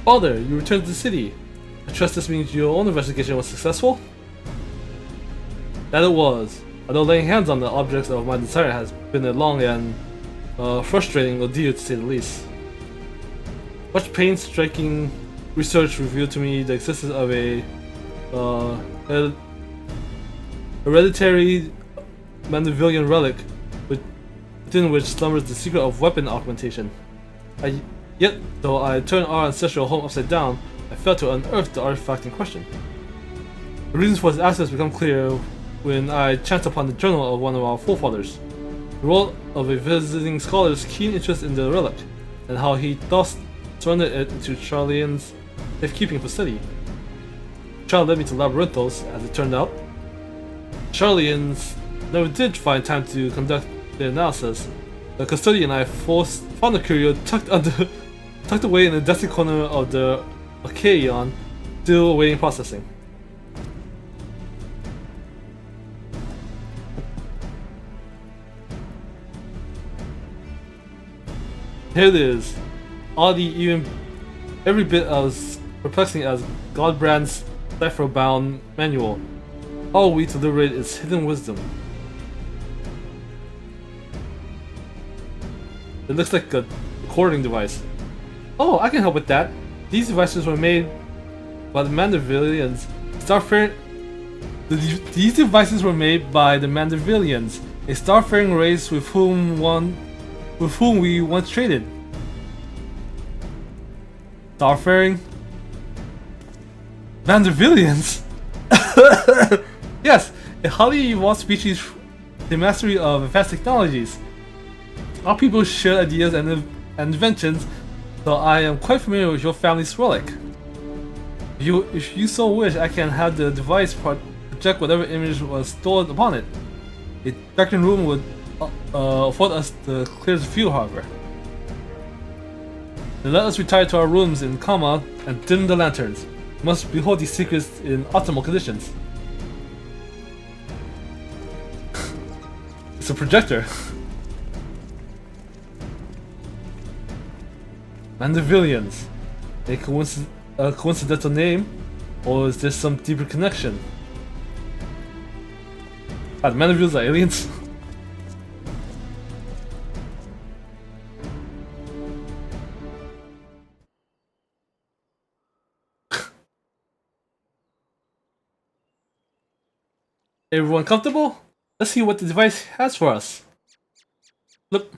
Father, you returned to the city. I trust this means your own investigation was successful? That it was. Although laying hands on the objects of my desire has been a long and frustrating ordeal to say the least. Much painstaking research revealed to me the existence of a hereditary Mandevillian relic within which slumbers the secret of weapon augmentation. Yet, though I turned our ancestral home upside down, I failed to unearth the artifact in question. The reasons for its absence become clear when I chanced upon the journal of one of our forefathers. The role of a visiting scholar's keen interest in the relic, and how he thus surrendered it into Charlian's safekeeping for study. The trial led me to Labyrinthos, as it turned out. Charlians never did find time to conduct the analysis. The custodian and I found the curio tucked away in the dusty corner of the Archaeon, still awaiting processing. Here it is. Oddly, every bit as perplexing as Godbrand's cipher-bound manual. All we to liberate its hidden wisdom. It looks like a recording device. Oh, I can help with that. These devices were made by the Mandevillians. These devices were made by the Mandevillians, a starfaring race with whom we once traded. Starfaring? Mandevillians? Yes, a highly evolved species with the mastery of advanced technologies. Our people share ideas and inventions, so I am quite familiar with your family's relic. If you so wish, I can have the device project whatever image was stored upon it. A darkened room would afford us the clearest view, however. Then let us retire to our rooms in Kama and dim the lanterns. We must behold these secrets in optimal conditions. It's a projector. Mandevillians. A coincidental name? Or is there some deeper connection? Ah, the Mandevillians are aliens? Everyone comfortable? Let's see what the device has for us. Look.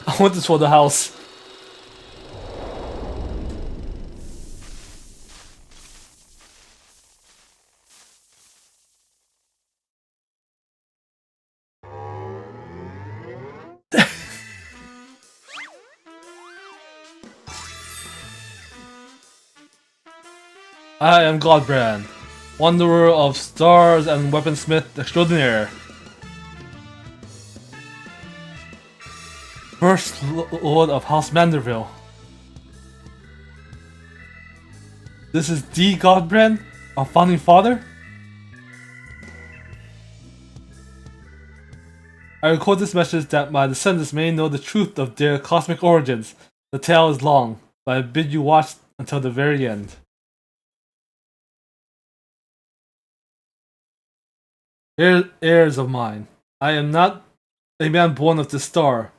I want this for the house. I am Godbrand, wanderer of stars and weaponsmith extraordinaire. First Lord of House Manderville. This is the Godbrand, our founding father? I record this message that my descendants may know the truth of their cosmic origins. The tale is long, but I bid you watch until the very end. Heirs of mine, I am not a man born of the star,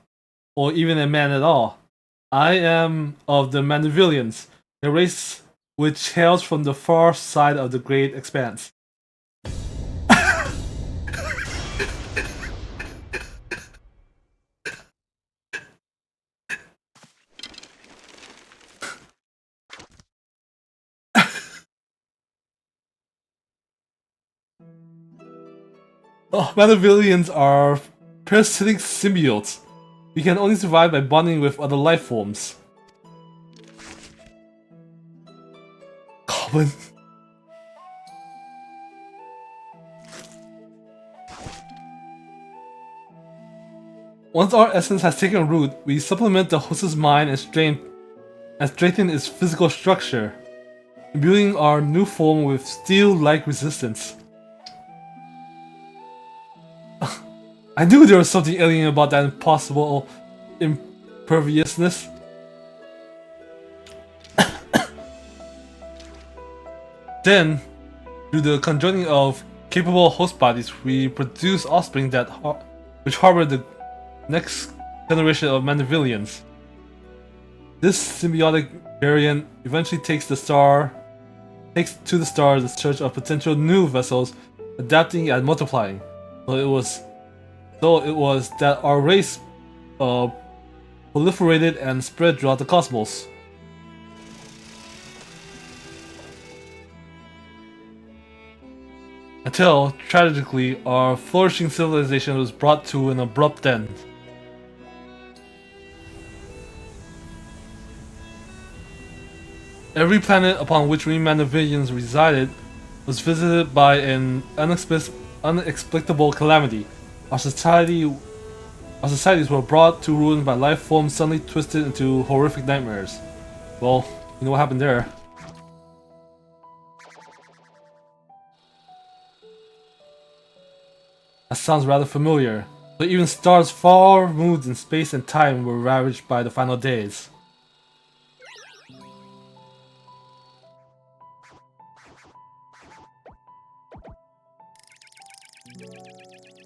or even a man at all. I am of the Mandevillians, a race which hails from the far side of the great expanse. Oh, Manavilians are parasitic symbiotes. We can only survive by bonding with other life forms. Common. Once our essence has taken root, we supplement the host's mind and strengthen its physical structure, imbuing our new form with steel-like resistance. I knew there was something alien about that impossible imperviousness. Then, through the conjoining of capable host bodies, we produce offspring which harbor the next generation of Manavilians. This symbiotic variant eventually takes to the star in search of potential new vessels, adapting and multiplying. So it was that our race proliferated and spread throughout the cosmos. Until, tragically, our flourishing civilization was brought to an abrupt end. Every planet upon which we Manavians resided was visited by an unexplicable calamity. Our societies were brought to ruin by life forms suddenly twisted into horrific nightmares. Well, you know what happened there. That sounds rather familiar. So even stars far removed in space and time were ravaged by the final days.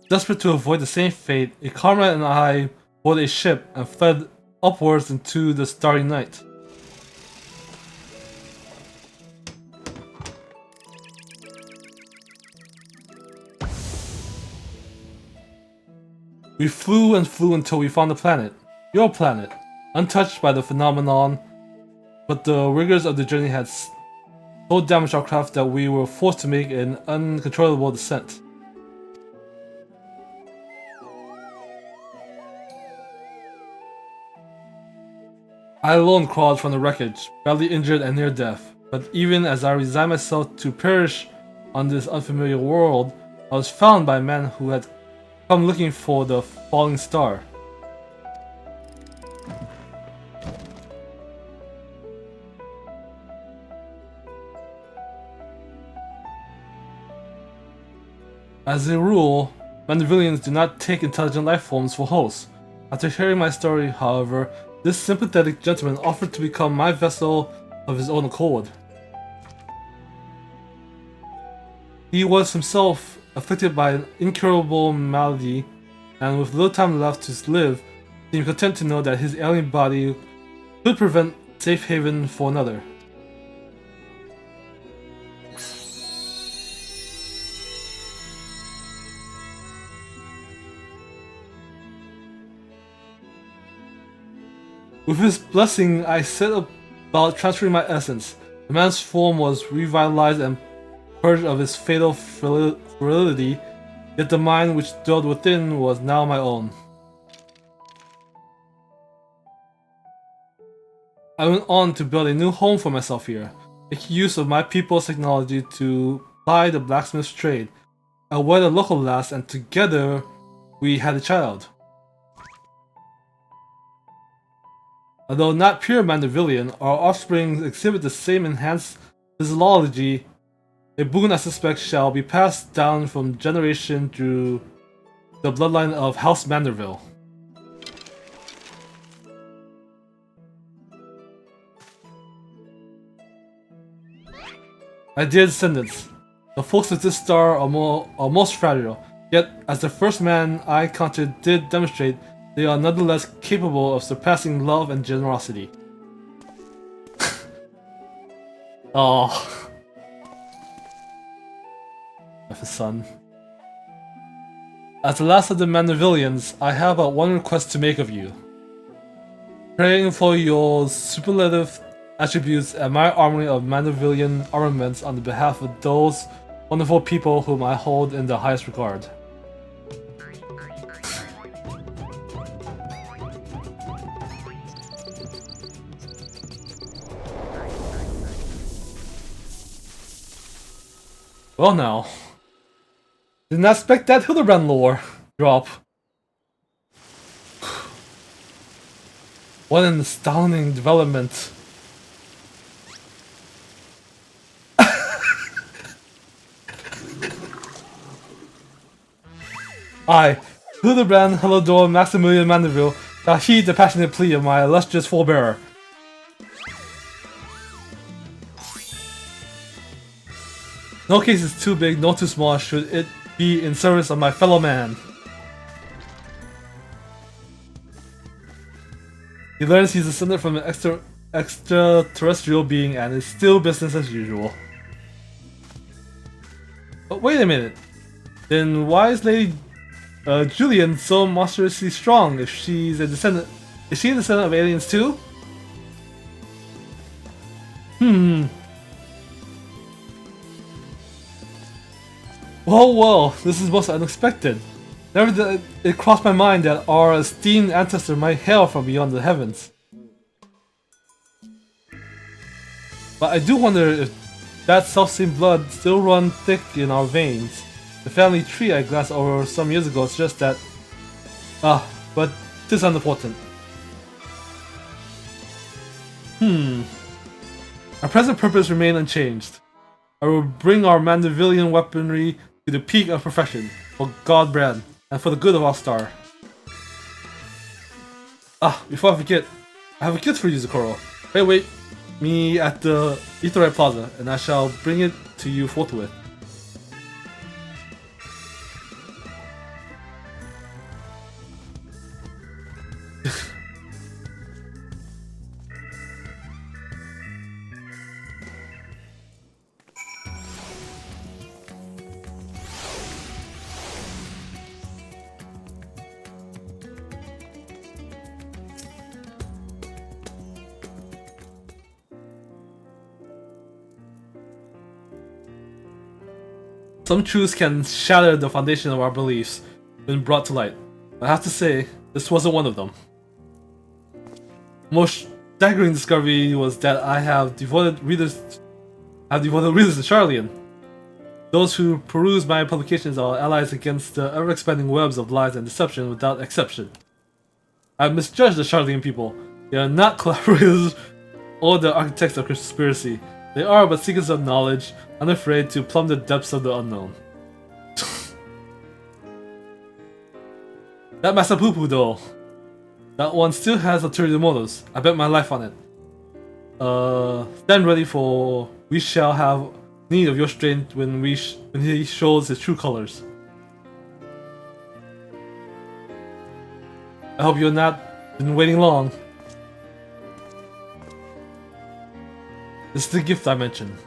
Desperate to avoid the same fate, a comrade and I boarded a ship and fled upwards into the starry night. We flew and flew until we found a planet. Your planet. Untouched by the phenomenon, but the rigors of the journey had so damaged our craft that we were forced to make an uncontrollable descent. I alone crawled from the wreckage, badly injured and near death, but even as I resigned myself to perish on this unfamiliar world, I was found by a man who had come looking for the falling star. As a rule, Manavilians do not take intelligent life forms for hosts. After hearing my story, however, this sympathetic gentleman offered to become my vessel of his own accord. He was himself afflicted by an incurable malady, and with little time left to live, seemed content to know that his alien body could prevent safe haven for another. With his blessing, I set about transferring my essence. The man's form was revitalized and purged of its fatal virility, yet the mind which dwelled within was now my own. I went on to build a new home for myself here, making use of my people's technology to ply the blacksmith's trade. I wed a local lass, and together we had a child. Although not pure Mandavilian, our offspring exhibit the same enhanced physiology. A boon I suspect shall be passed down from generation through the bloodline of House Manderville. My dear descendants, the folks of this star are most fragile, yet as the first man I encountered did demonstrate, they are nonetheless capable of surpassing love and generosity. Oh. With his son. As the last of the Mandavilians, I have but one request to make of you. Praying for your superlative attributes and my armory of Mandavilian armaments on the behalf of those wonderful people whom I hold in the highest regard. Well now, did not expect that Hildibrand lore drop. What an astounding development. I, Hildibrand Helodor Maximilian Mandeville, shall heed the passionate plea of my illustrious forebearer. No case is too big, nor too small should it be in service of my fellow man. He learns he's descended from an extraterrestrial being and is still business as usual. But wait a minute. Then why is Lady Julian so monstrously strong if she's a descendant? Is she a descendant of aliens too? Well, this is most unexpected. Never did it cross my mind that our esteemed ancestor might hail from beyond the heavens. But I do wonder if that self-same blood still runs thick in our veins. The family tree I glanced over some years ago suggests that... but this is unimportant. Our present purpose remains unchanged. I will bring our Mandevillian weaponry to the peak of perfection, for Godbrand, and for the good of our star. Before I forget, I have a gift for you, Zocoro. Wait me at the Etherite Plaza, and I shall bring it to you forthwith. Some truths can shatter the foundation of our beliefs when brought to light. I have to say, this wasn't one of them. Most staggering discovery was that I have devoted readers to Charlian. Those who peruse my publications are allies against the ever-expanding webs of lies and deception without exception. I have misjudged the Charlian people. They are not collaborators or the architects of conspiracy. They are but seekers of knowledge, unafraid to plumb the depths of the unknown. That Master Poo-Poo though, that one still has ulterior motives. I bet my life on it. Stand ready, for we shall have need of your strength when he shows his true colors. I hope you're not been waiting long. This is the gift I mentioned.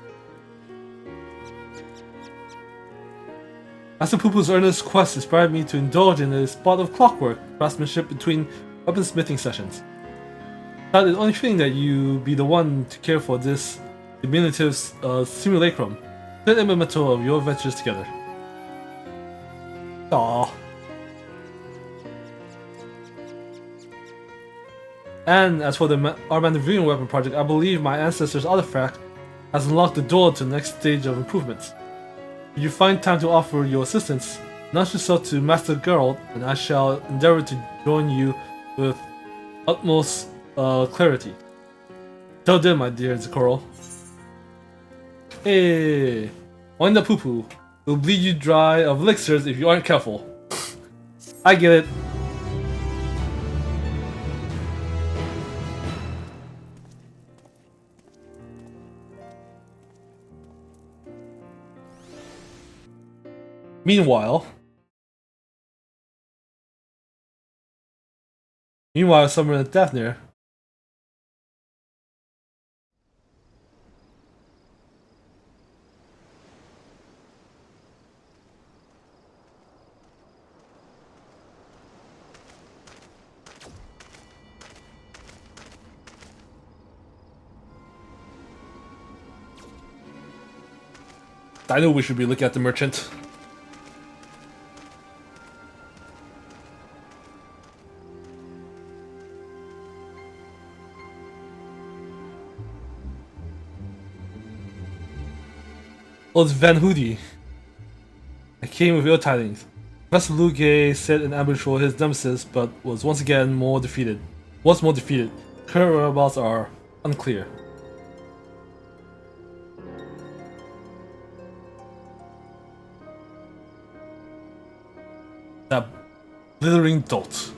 Master Poo-Poo's earnest quest inspired me to indulge in a spot of clockwork craftsmanship between weaponsmithing sessions. I thought it only fitting that you be the one to care for this diminutive simulacrum, a memento of your adventures together. Aww. And as for our Mandevillian weapon project, I believe my ancestor's artifact has unlocked the door to the next stage of improvements. If you find time to offer your assistance, announce yourself to Master Geralt, and I shall endeavor to join you with utmost clarity. Till then, my dear Zocoro. Hey, wind up Poo-Poo. It'll bleed you dry of elixirs if you aren't careful. I get it. Meanwhile, somewhere in Daphne. I know we should be looking at the merchant. Oh, it's Van Hoodie. I came with ill tidings. Professor Luge set an ambush for his nemesis, but was once more defeated. Current whereabouts are unclear. That blithering dolt.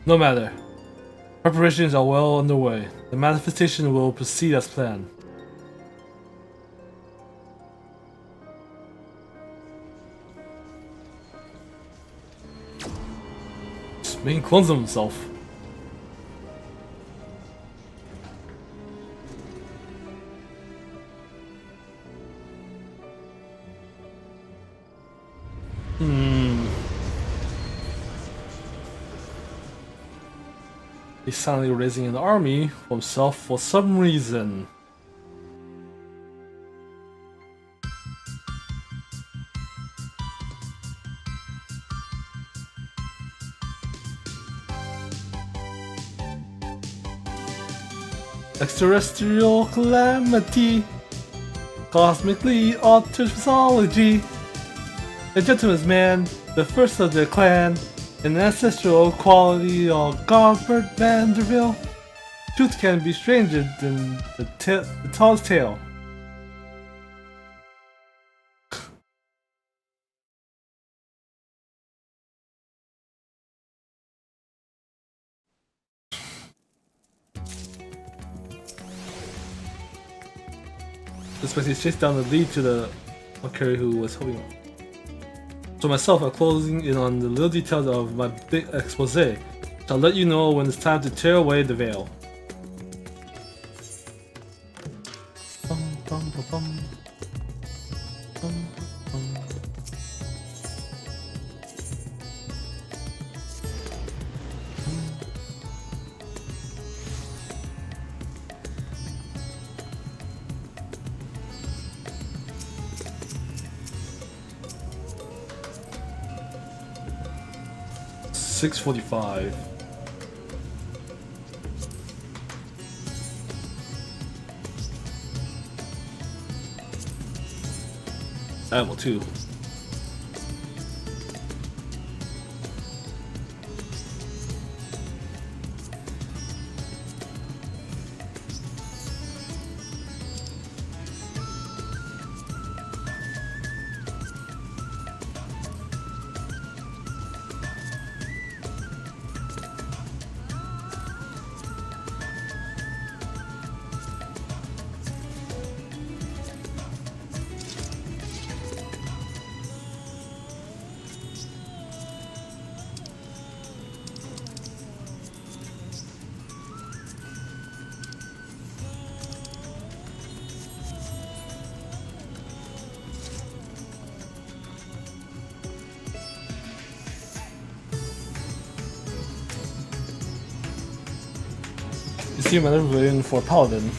No matter. Preparations are well underway. The manifestation will proceed as planned. This man clones himself. He's suddenly raising an army for himself for some reason. Extraterrestrial calamity cosmically alters mythology. A gentleman's man, the first of their clan, an ancestral quality of Godbert Vanderbilt. Truth can be stranger than the tallest tale. This makes chased down the lead to the Valkyrie who was holding him. So myself, I'm closing in on the little details of my big expose. I'll let you know when it's time to tear away the veil. Bum, bum, bum, bum. Bum, bum. 6:45. Ammo too. You see, I'm waiting for Paladin.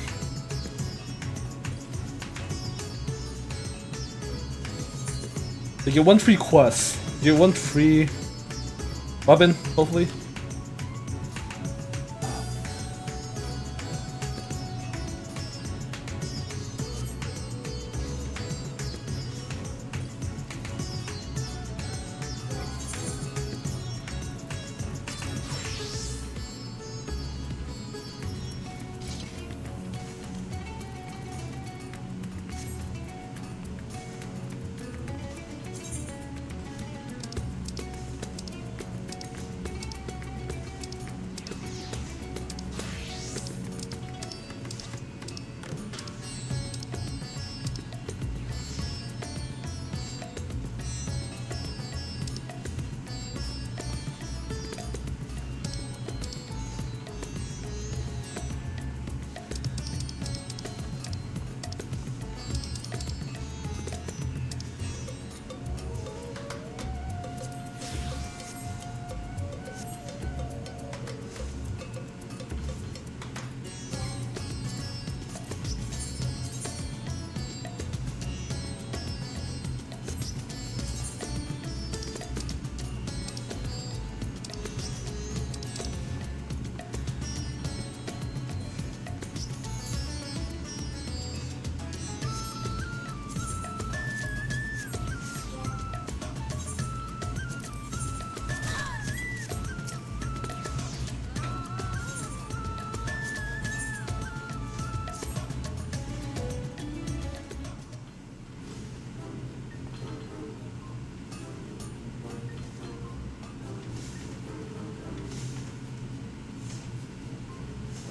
You get one free quest. You get one free weapon, hopefully.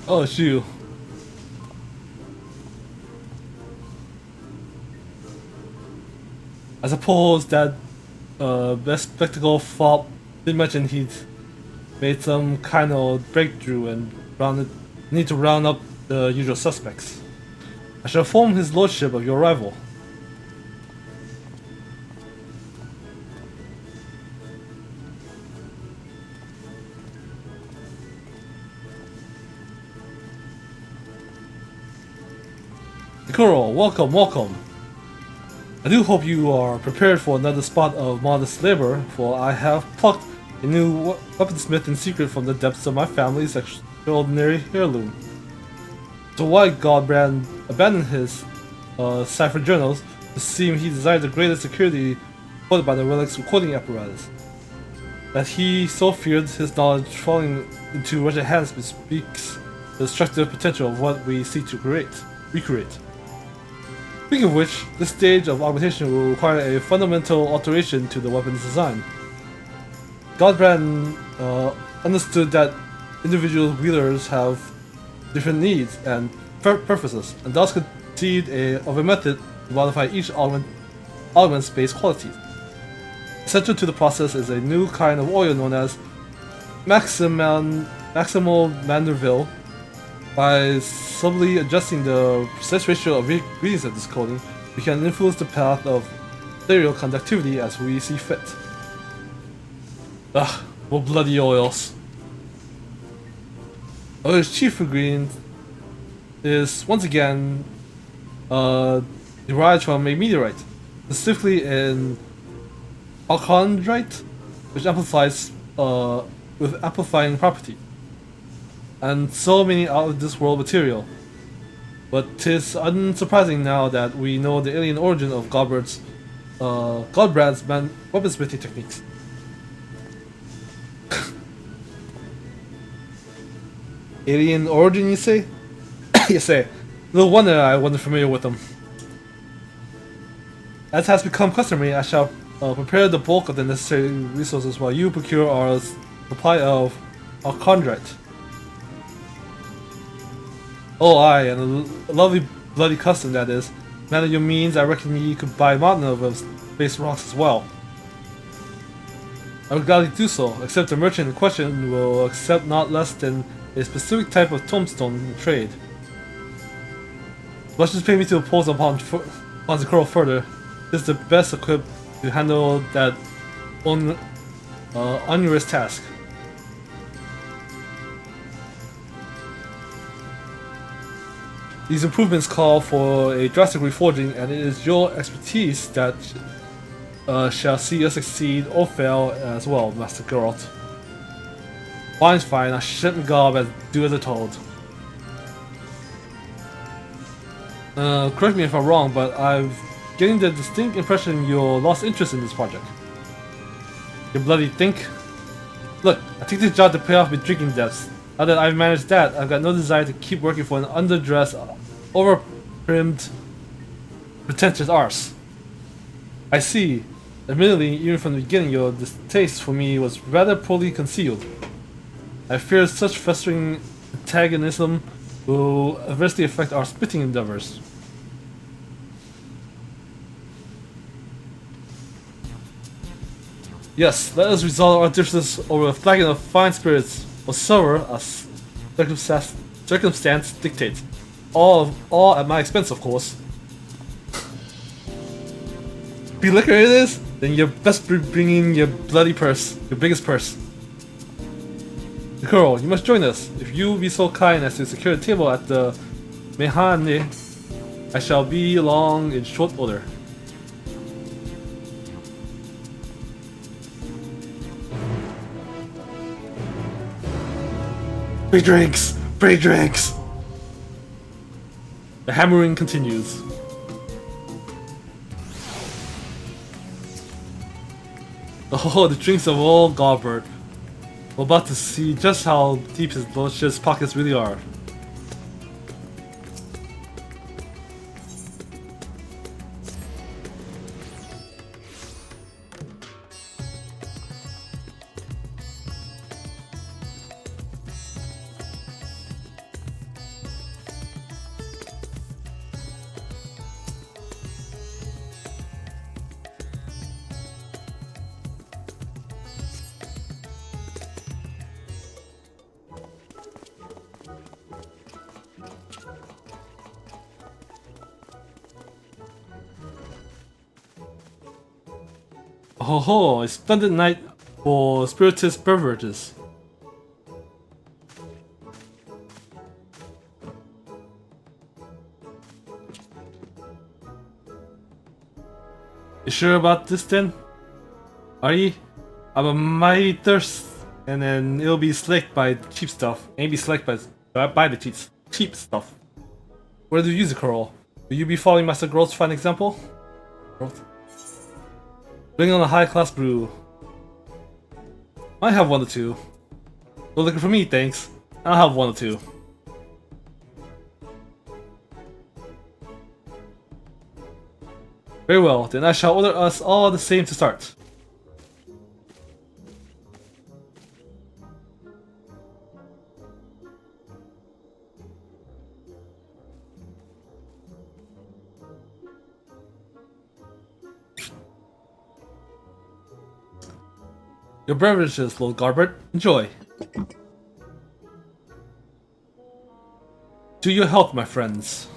Oh, shoot. I suppose that best spectacle thought did mention he'd made some kind of breakthrough and need to round up the usual suspects. I shall inform his lordship of your arrival. Ikuro, welcome, welcome. I do hope you are prepared for another spot of modest labor, for I have plucked a new weaponsmith in secret from the depths of my family's extraordinary heirloom. So why Hildibrand abandoned his cipher journals, it seems he desired the greatest security afforded by the relic's recording apparatus. That he so feared his knowledge falling into wretched hands bespeaks the destructive potential of what we seek to recreate. Speaking of which, this stage of augmentation will require a fundamental alteration to the weapon's design. Hildibrand understood that individual wielders have different needs and purposes, and thus conceived of a method to modify each augment's base qualities. Essential to the process is a new kind of oil known as Maximal Manderville. By subtly adjusting the precise ratio of readings of this coding, we can influence the path of stereo conductivity as we see fit. Ugh, more bloody oils. His chief ingredient is once again derived from a meteorite, specifically an alchondrite, which amplifies with amplifying property, and so many out of this world material. But 'tis unsurprising now that we know the alien origin of Hildibrand's weaponsmithing techniques. Alien origin, you say? You say. No wonder I wasn't familiar with them. As has become customary, I shall prepare the bulk of the necessary resources while you procure our supply of alchondrite. Oh, aye, and a lovely bloody custom that is. Man of your means, I reckon you could buy a mountain of space rocks as well. I would gladly do so, except the merchant in question will accept not less than a specific type of tombstone in trade. Let's just pay me to oppose upon Zikuro further. This is the best equipped to handle that onerous task. These improvements call for a drastic reforging, and it is your expertise that shall see us succeed or fail as well, Master Geralt. Fine's fine, I shouldn't gob and do as I'm told. Correct me if I'm wrong, but I'm getting the distinct impression you lost interest in this project. You bloody think? Look, I take this job to pay off my drinking debts. Now that I've managed that, I've got no desire to keep working for an underdressed, over-primmed, pretentious arse. I see. Admittedly, even from the beginning, your distaste for me was rather poorly concealed. I fear such festering antagonism will adversely affect our spitting endeavors. Yes, let us resolve our differences over a flagon of fine spirits, or sober, as circumstance dictates. All at my expense, of course. Be liquor it is? Then you best be bringing your bloody purse, your biggest purse. Ikuro, you must join us. If you be so kind as to secure a table at the Mehane, I shall be along in short order. Free drinks! Free drinks! The hammering continues. Oh, the drinks of old Hildibrand. We're about to see just how deep his delicious pockets really are. Ho ho, a splendid night for spirituous beverages. You sure about this then? Are you? I'm a mighty thirst, and then it'll be slaked by cheap stuff. Ain't be slaked by the cheap stuff. Where do you use it, Coral? Will you be following Master Growth's fine example? Growth. Bring on a high-class brew. I have one or two. No liquor for me, thanks. I'll have one or two. Very well, then I shall order us all the same to start. Your beverages, Lord Garbert. Enjoy. To your health, my friends.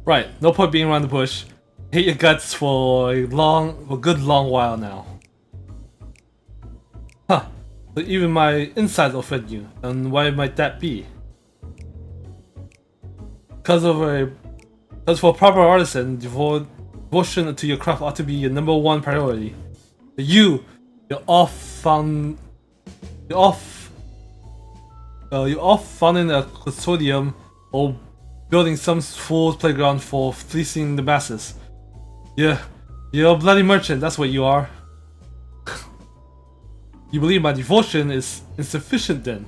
Right, no point being around the bush. Hate your guts for a good long while now. Huh, so even my insides offend you, and why might that be? Because for a proper artisan, devotion to your craft ought to be your #1 priority. You're off founding a consortium or building some fool's playground for fleecing the masses. You're a bloody merchant, that's what you are. You believe my devotion is insufficient then?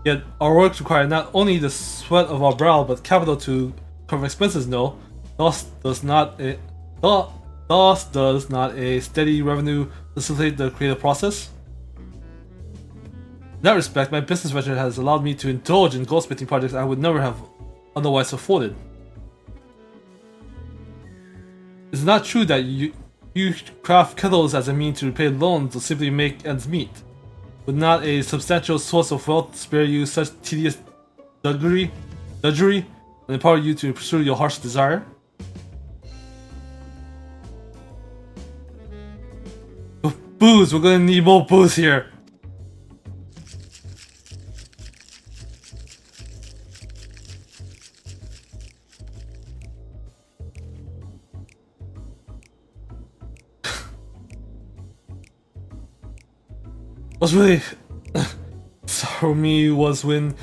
Yet our works require not only the sweat of our brow, but capital to cover expenses, no? Thus does not a steady revenue facilitate the creative process? In that respect, my business venture has allowed me to indulge in goldsmithing projects I would never have otherwise afforded. It's not true that you craft kettles as a means to repay loans or simply make ends meet. Would not a substantial source of wealth spare you such tedious drudgery and empower you to pursue your harsh desire? Booze, we're gonna need more booze here. What's really sorrow me was when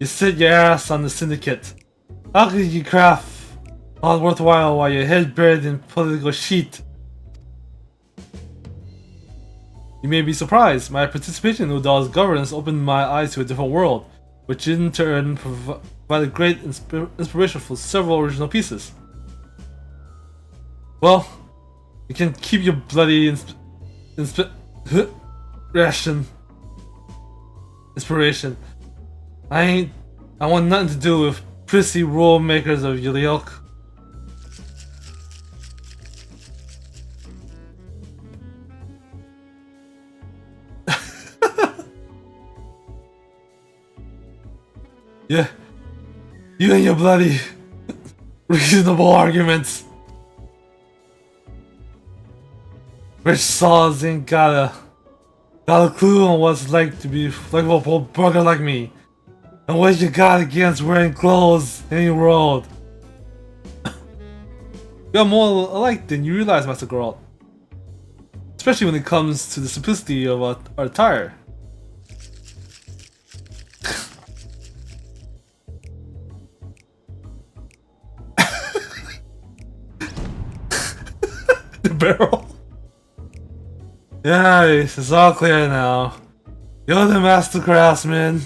you sit your ass on the syndicate. How could you craft all worthwhile while your head buried in political shit? You may be surprised. My participation in Udal's governance opened my eyes to a different world, which in turn provided great inspiration for several original pieces. Well, you can keep your bloody inspiration. I want nothing to do with prissy rule makers of your ilk. Yeah, you and your bloody reasonable arguments. Rich saws ain't got a clue on what it's like to be like a poor burger like me. And what you got against wearing clothes in your world. You're more alike than you realize, Master Geralt. Especially when it comes to the simplicity of our attire. The barrel? Yes, it's all clear now. You're the master craftsman.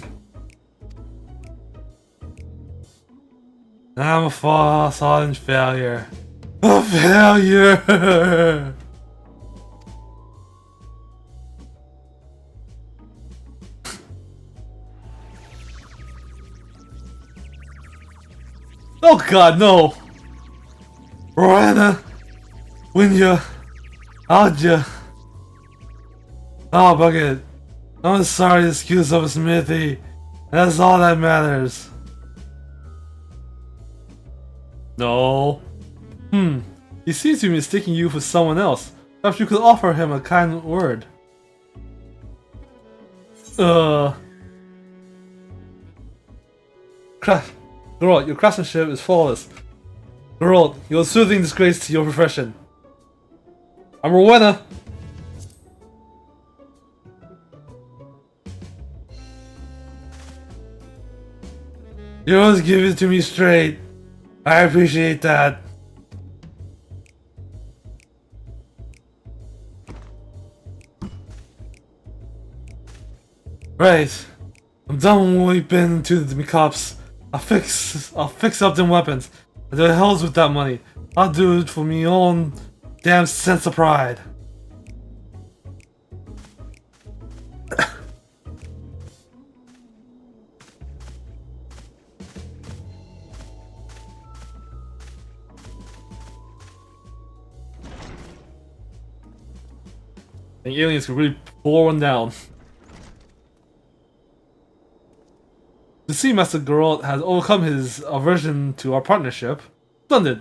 And I'm a false failure. A failure! Oh god, no! Rowena, when you How'd you? Oh, Bucket. I'm sorry to excuse of a smithy. That's all that matters. No. He seems to be mistaking you for someone else. Perhaps you could offer him a kind word. Girl, your craftsmanship is flawless. Girl, you're a soothing disgrace to your profession. I'm Rowena. You always give it to me straight. I appreciate that. Right. I'm done weeping to the cops. I'll fix up them weapons. And the hell's with that money. I'll do it for me own damn sense of pride. And aliens can really bore one down. The Sea Master Geralt has overcome his aversion to our partnership. Splendid!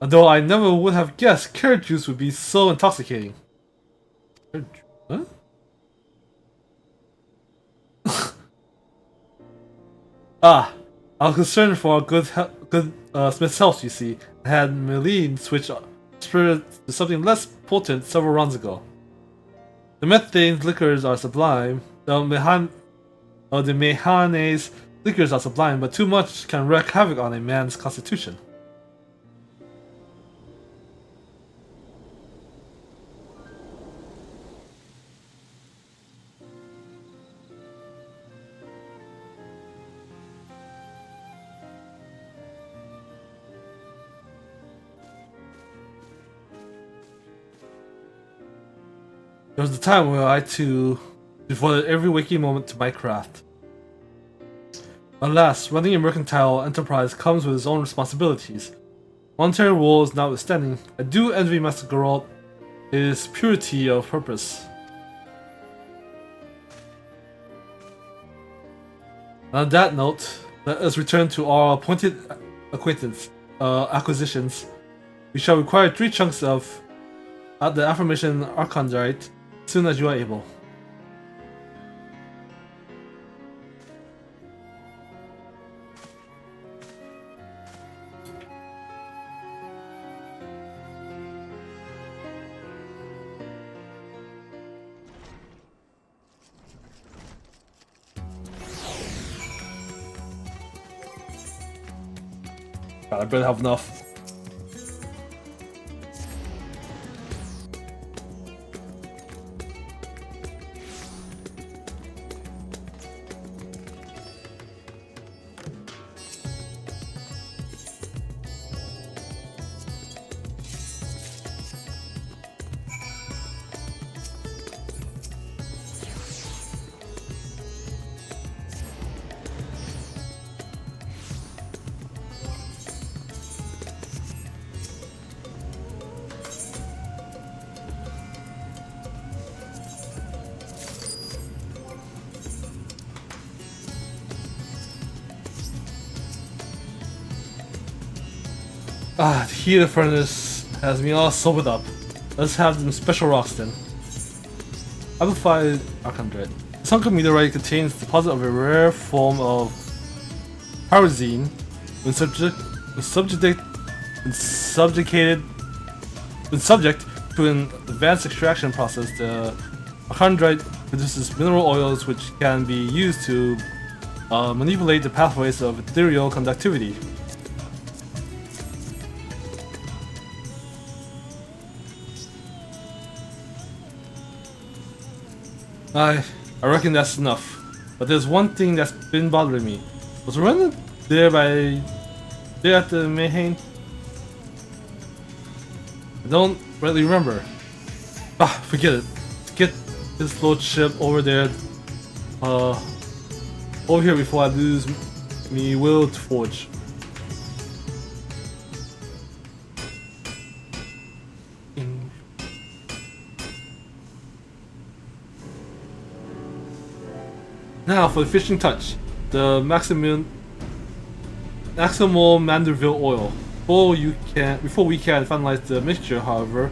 Although I never would have guessed carrot juice would be so intoxicating. Huh? I was concerned for our good Smith's health, you see. I had Meline switch spirit to something less potent several rounds ago. The methane liquors are sublime. The Mehane's liquors are sublime, but too much can wreak havoc on a man's constitution. There was a time where I too devoted every waking moment to my craft. Alas, running a mercantile enterprise comes with its own responsibilities. Monetary woes notwithstanding, I do envy Master Geralt his purity of purpose. On that note, let us return to our appointed acquisitions. We shall require 3 chunks of the aforementioned Archondrite as soon as you are able. God, I better have enough. The heat of the furnace has me all sobered up. Let's have them special rocks then. Amplified Archondrite. This hunk of meteorite contains the deposit of a rare form of pyrazine. When subject to an advanced extraction process, the Archondrite produces mineral oils which can be used to manipulate the pathways of ethereal conductivity. I reckon that's enough. But there's one thing that's been bothering me. Was Rowena there at the Mayhain? I don't really remember. Forget it. Let's get this lordship over there, over here before I lose me will to forge. Now for the finishing touch, the maximal Manderville oil. Before we can finalize the mixture, however,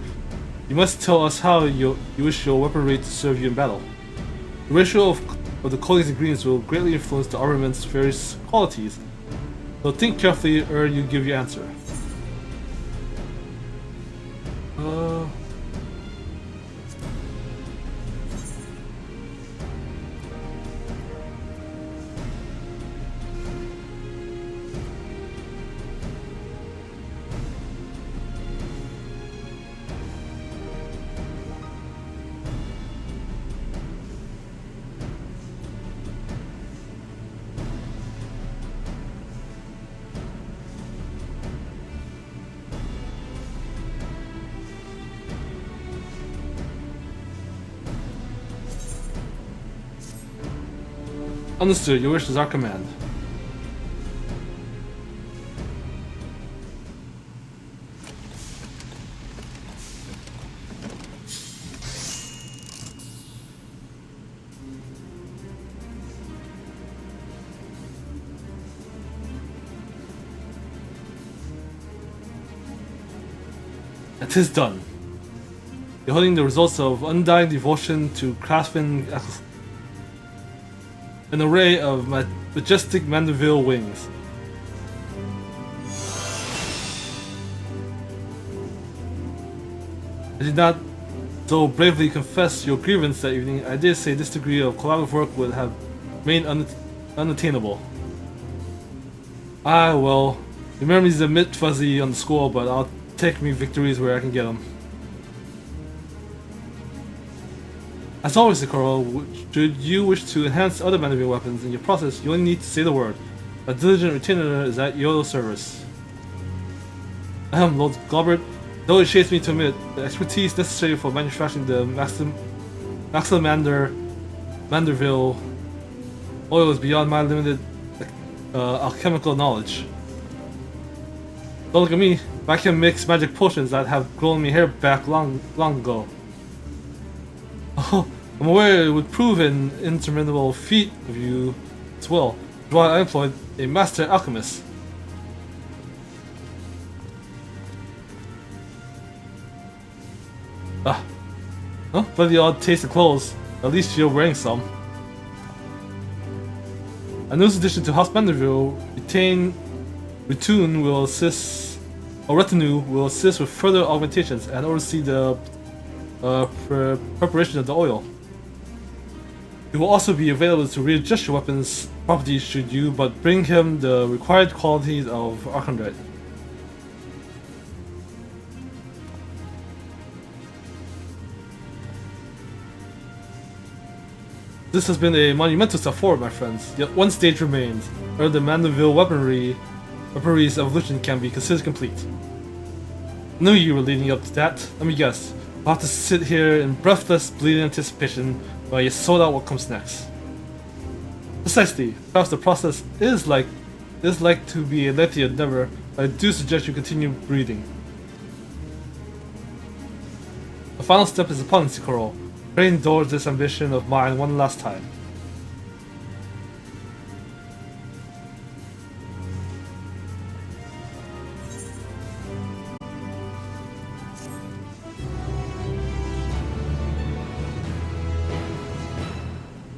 you must tell us how you wish your weaponry to serve you in battle. The ratio of the coating's ingredients will greatly influence the armament's various qualities, so think carefully ere you give your answer. Understood, your wish is our command. It is done. Beholding the results of undying devotion to craftsman an array of majestic Mandeville wings. I did not so bravely confess your grievance that evening. I did say this degree of collaborative work would have remained unattainable. Ah, well, your memory's a bit fuzzy on the score, but I'll take me victories where I can get them. As always, Sakura, should you wish to enhance other Mandeville weapons in your process, you only need to say the word. A diligent retainer is at your service. Lord Galbert, though it shades me to admit, the expertise necessary for manufacturing the Manderville oil is beyond my limited alchemical knowledge. Don't look at me, if I can mix magic potions that have grown me hair back long ago. Oh, I'm aware it would prove an interminable feat of you as well, while I employed a master alchemist. For the odd taste of clothes, at least you're wearing some. A newest addition to House Manderville, retinue will assist with further augmentations and oversee the preparation of the oil. It will also be available to readjust your weapon's properties should you but bring him the required qualities of Archondrite. This has been a monumental step forward, my friends, yet one stage remains, where the Mandeville weaponry's evolution can be considered complete. I knew you were leading up to that. Let me guess. I'll have to sit here in breathless, bleeding anticipation while you sort out what comes next. Precisely. Perhaps the process is like to be a lengthy endeavor, but I do suggest you continue breathing. The final step is upon Sikoro. Praying towards this ambition of mine one last time.